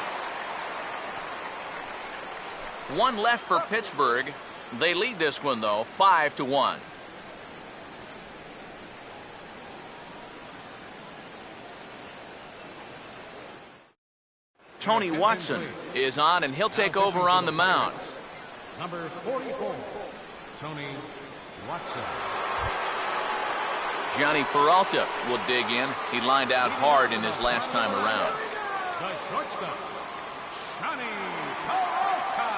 1 left for Pittsburgh. They lead this one, though, 5-1. Tony Watson is on, and he'll take over on the mound. Number 44, Tony Watson. Johnny Peralta will dig in. He lined out hard in his last time around. The shortstop, Johnny Peralta.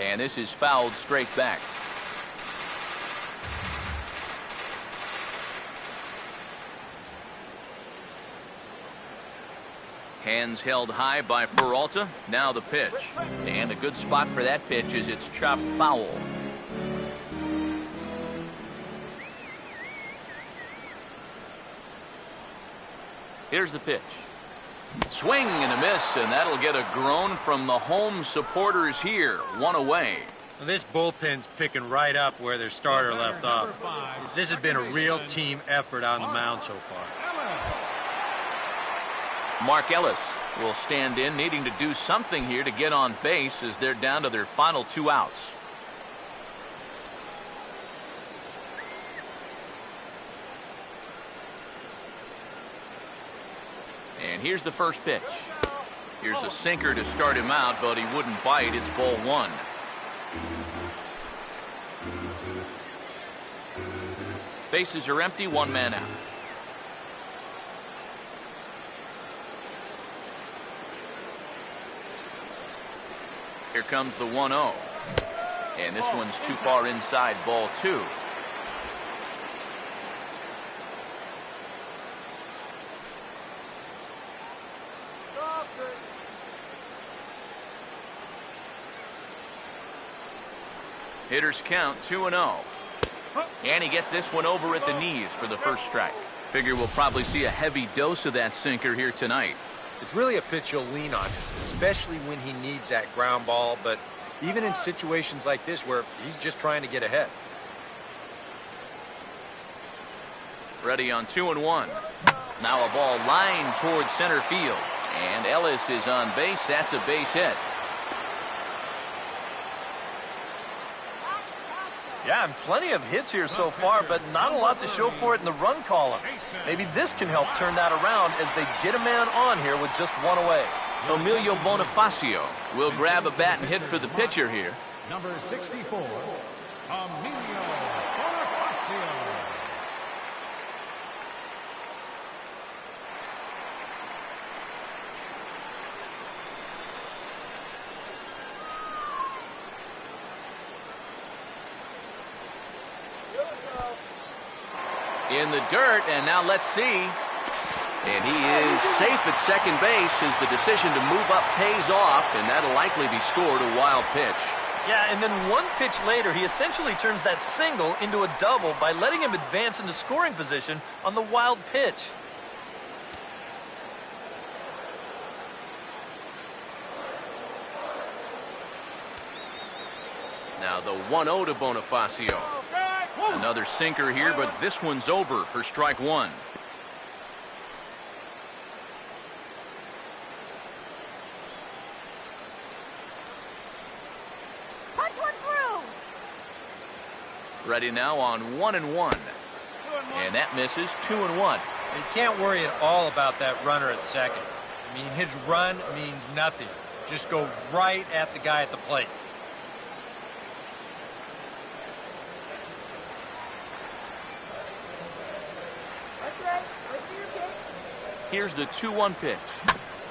And this is fouled straight back. Hands held high by Peralta. Now the pitch. And a good spot for that pitch is it's chopped foul. Here's the pitch. Swing and a miss, and that'll get a groan from the home supporters here. 1 away. Well, this bullpen's picking right up where their starter left off. This has been a real team effort on the mound so far. Mark Ellis will stand in, needing to do something here to get on base as they're down to their final 2 outs. And here's the first pitch. Here's a sinker to start him out, but he wouldn't bite. It's ball 1. Bases are empty, 1 man out. Here comes the 1-0. And this one's too far inside, ball 2. Hitters count 2-0. And he gets this one over at the knees for the first strike. Figure we'll probably see a heavy dose of that sinker here tonight. It's really a pitch he'll lean on, especially when he needs that ground ball, but even in situations like this where he's just trying to get ahead. Ready on 2-1. Now a ball lined towards center field. And Ellis is on base. That's a base hit. Yeah, and plenty of hits here so far, but not a lot to show for it in the run column. Maybe this can help turn that around as they get a man on here with just one away. Emilio Bonifacio will grab a bat and hit for the pitcher here. Number 64, Emilio Bonifacio. In the dirt, and now let's see. And he is safe at second base as the decision to move up pays off, and that'll likely be scored a wild pitch. Yeah, and then one pitch later, he essentially turns that single into a double by letting him advance into scoring position on the wild pitch. Now the 1-0 to Bonifacio. Another sinker here, but this one's over for strike one. Punch one through. Ready now on 1-1. And that misses. 2-1. You can't worry at all about that runner at second. I mean, his run means nothing. Just go right at the guy at the plate. Here's the 2-1 pitch.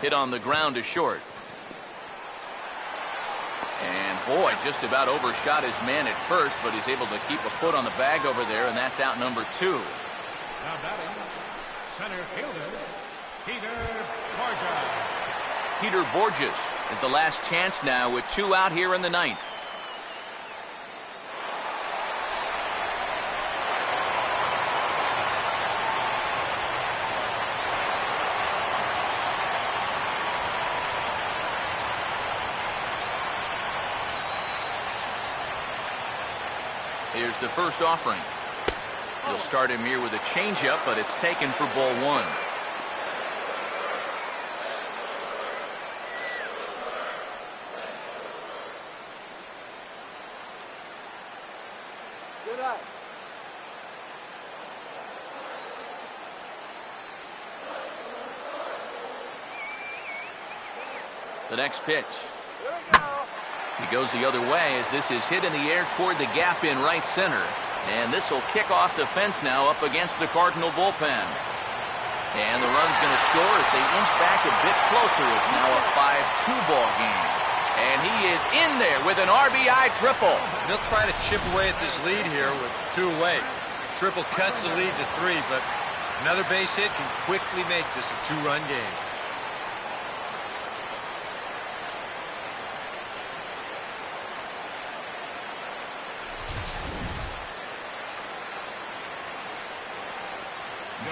Hit on the ground to short. And boy, just about overshot his man at first, but he's able to keep a foot on the bag over there, and that's out number 2. Now batting, center fielder, Peter Borges. Peter Borges is the last chance now with 2 out here in the ninth. Here's the first offering. He'll start him here with a changeup, but it's taken for ball 1. Good eye. The next pitch. Here we go. He goes the other way as this is hit in the air toward the gap in right center. And this will kick off the fence now up against the Cardinal bullpen. And the run's going to score as they inch back a bit closer. It's now a 5-2 ball game. And he is in there with an RBI triple. They'll try to chip away at this lead here with 2 away. Triple cuts the lead to 3, but another base hit can quickly make this a 2-run game.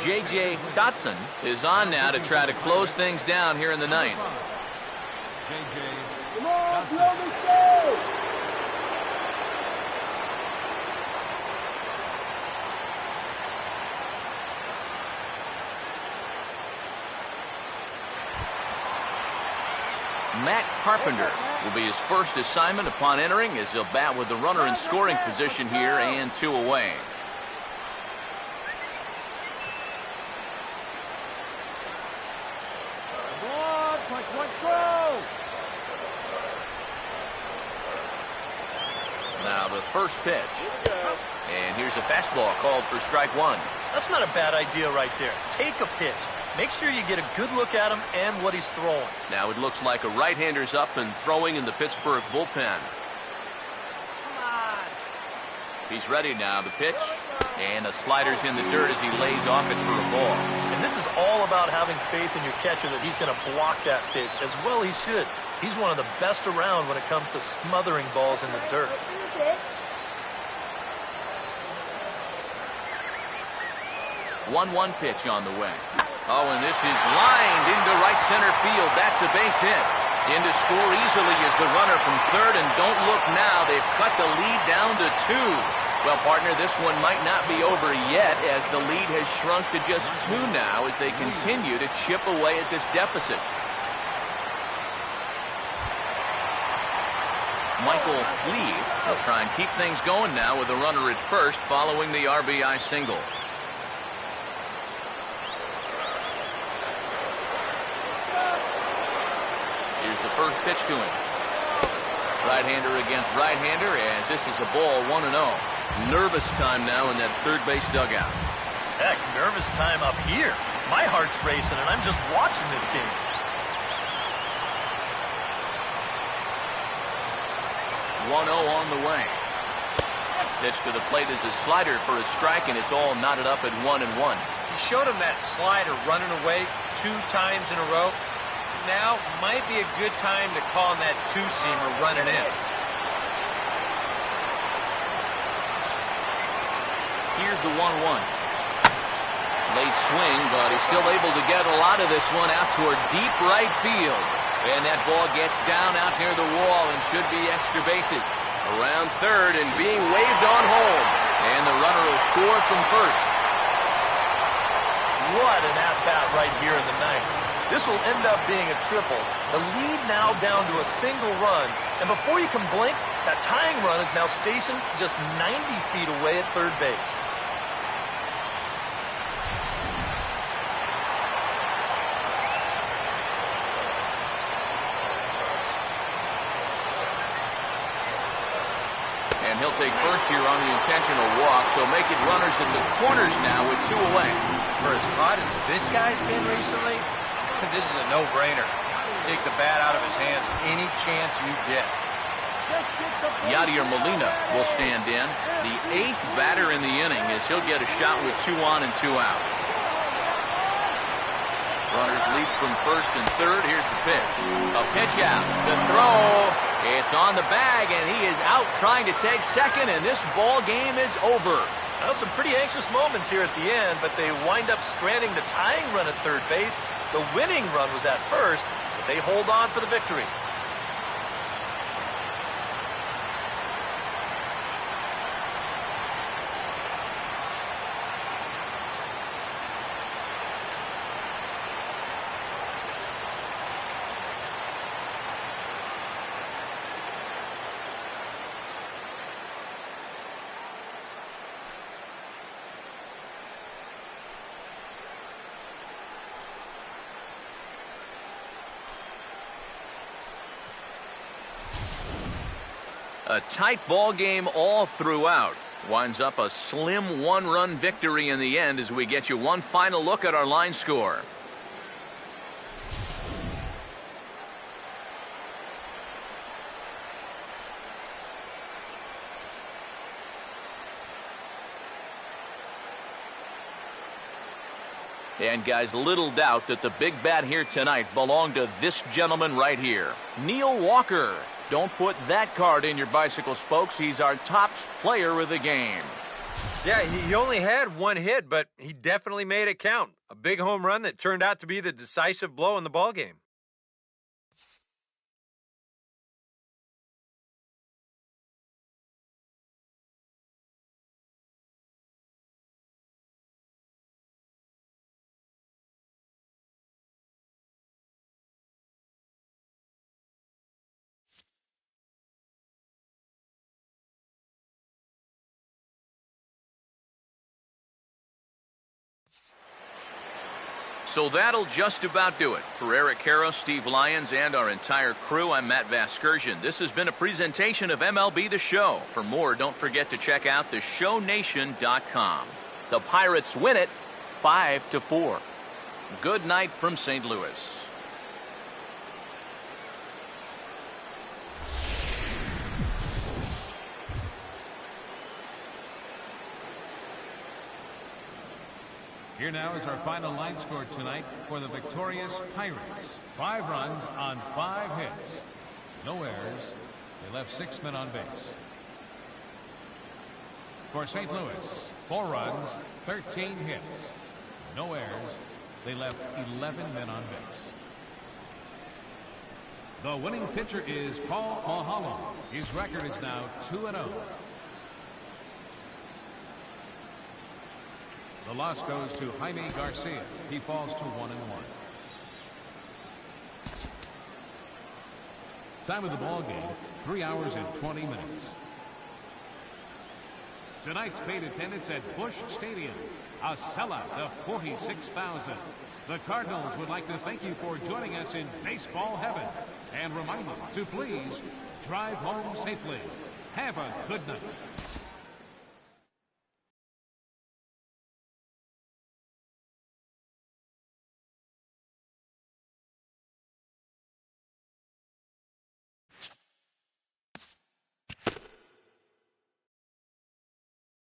J.J. Dotson is on now to try to close things down here in the ninth. J.J. Come on, blow the show. Matt Carpenter will be his first assignment upon entering as he'll bat with the runner in scoring position here and 2 away. Now the first pitch. And here's a fastball called for strike 1. That's not a bad idea right there. Take a pitch. Make sure you get a good look at him and what he's throwing. Now it looks like a right-hander's up and throwing in the Pittsburgh bullpen. Come on. He's ready now. The pitch. And the slider's in the dirt as he lays off it for a ball. And this is all about having faith in your catcher that he's going to block that pitch, as well he should. He's one of the best around when it comes to smothering balls in the dirt. 1-1 pitch on the way. Oh, and this is lined into right center field. That's a base hit. In to score easily is the runner from third, and don't look now. They've cut the lead down to 2. Well, partner, this one might not be over yet as the lead has shrunk to just 2 now as they continue to chip away at this deficit. Michael Lee will try and keep things going now with a runner at first following the RBI single. Here's the first pitch to him. Right-hander against right-hander as this is a ball 1-0. Nervous time now in that third base dugout. Heck, nervous time up here. My heart's racing and I'm just watching this game. One 0 on the way. Pitch to the plate is a slider for a strike, and it's all knotted up at 1-1. He showed him that slider running away 2 times in a row. Now might be a good time to call him that 2-seamer running in. Here's the 1-1. Late swing, but he's still able to get a lot of this one out toward deep right field. And that ball gets down out near the wall and should be extra bases. Around third and being waved on home. And the runner will score from first. What an at-bat right here in the ninth. This will end up being a triple. The lead now down to a single run. And before you can blink, that tying run is now stationed just 90 feet away at third base. And he'll take first here on the intentional walk, so make it runners in the corners now with 2 away. For as hot as this guy's been recently, this is a no-brainer. Take the bat out of his hands any chance you get. Yadier Molina will stand in. The 8th batter in the inning as he'll get a shot with 2 on and 2 out. Runners leap from first and third. Here's the pitch. A pitch out. The throw. It's on the bag, and he is out trying to take second, and this ball game is over. Well, some pretty anxious moments here at the end, but they wind up stranding the tying run at third base. The winning run was at first, but they hold on for the victory. A tight ball game all throughout. Winds up a slim 1-run victory in the end as we get you one final look at our line score. And guys, little doubt that the big bat here tonight belonged to this gentleman right here, Neil Walker. Don't put that card in your bicycle spokes. He's our top player of the game. Yeah, he only had 1 hit, but he definitely made it count. A big home run that turned out to be the decisive blow in the ballgame. So that'll just about do it. For Eric Karros, Steve Lyons, and our entire crew, I'm Matt Vasgersian. This has been a presentation of MLB The Show. For more, don't forget to check out theshownation.com. The Pirates win it 5-4. Good night from St. Louis. Here now is our final line score tonight for the victorious Pirates. 5 runs on 5 hits. No errors. They left 6 men on base. For St. Louis, 4 runs, 13 hits. No errors. They left 11 men on base. The winning pitcher is Paul Mahalo. His record is now 2-0. The loss goes to Jaime Garcia. He falls to 1-1. Time of the ball game, 3 hours and 20 minutes. Tonight's paid attendance at Busch Stadium, a sellout of 46,000. The Cardinals would like to thank you for joining us in baseball heaven and remind you to please drive home safely. Have a good night.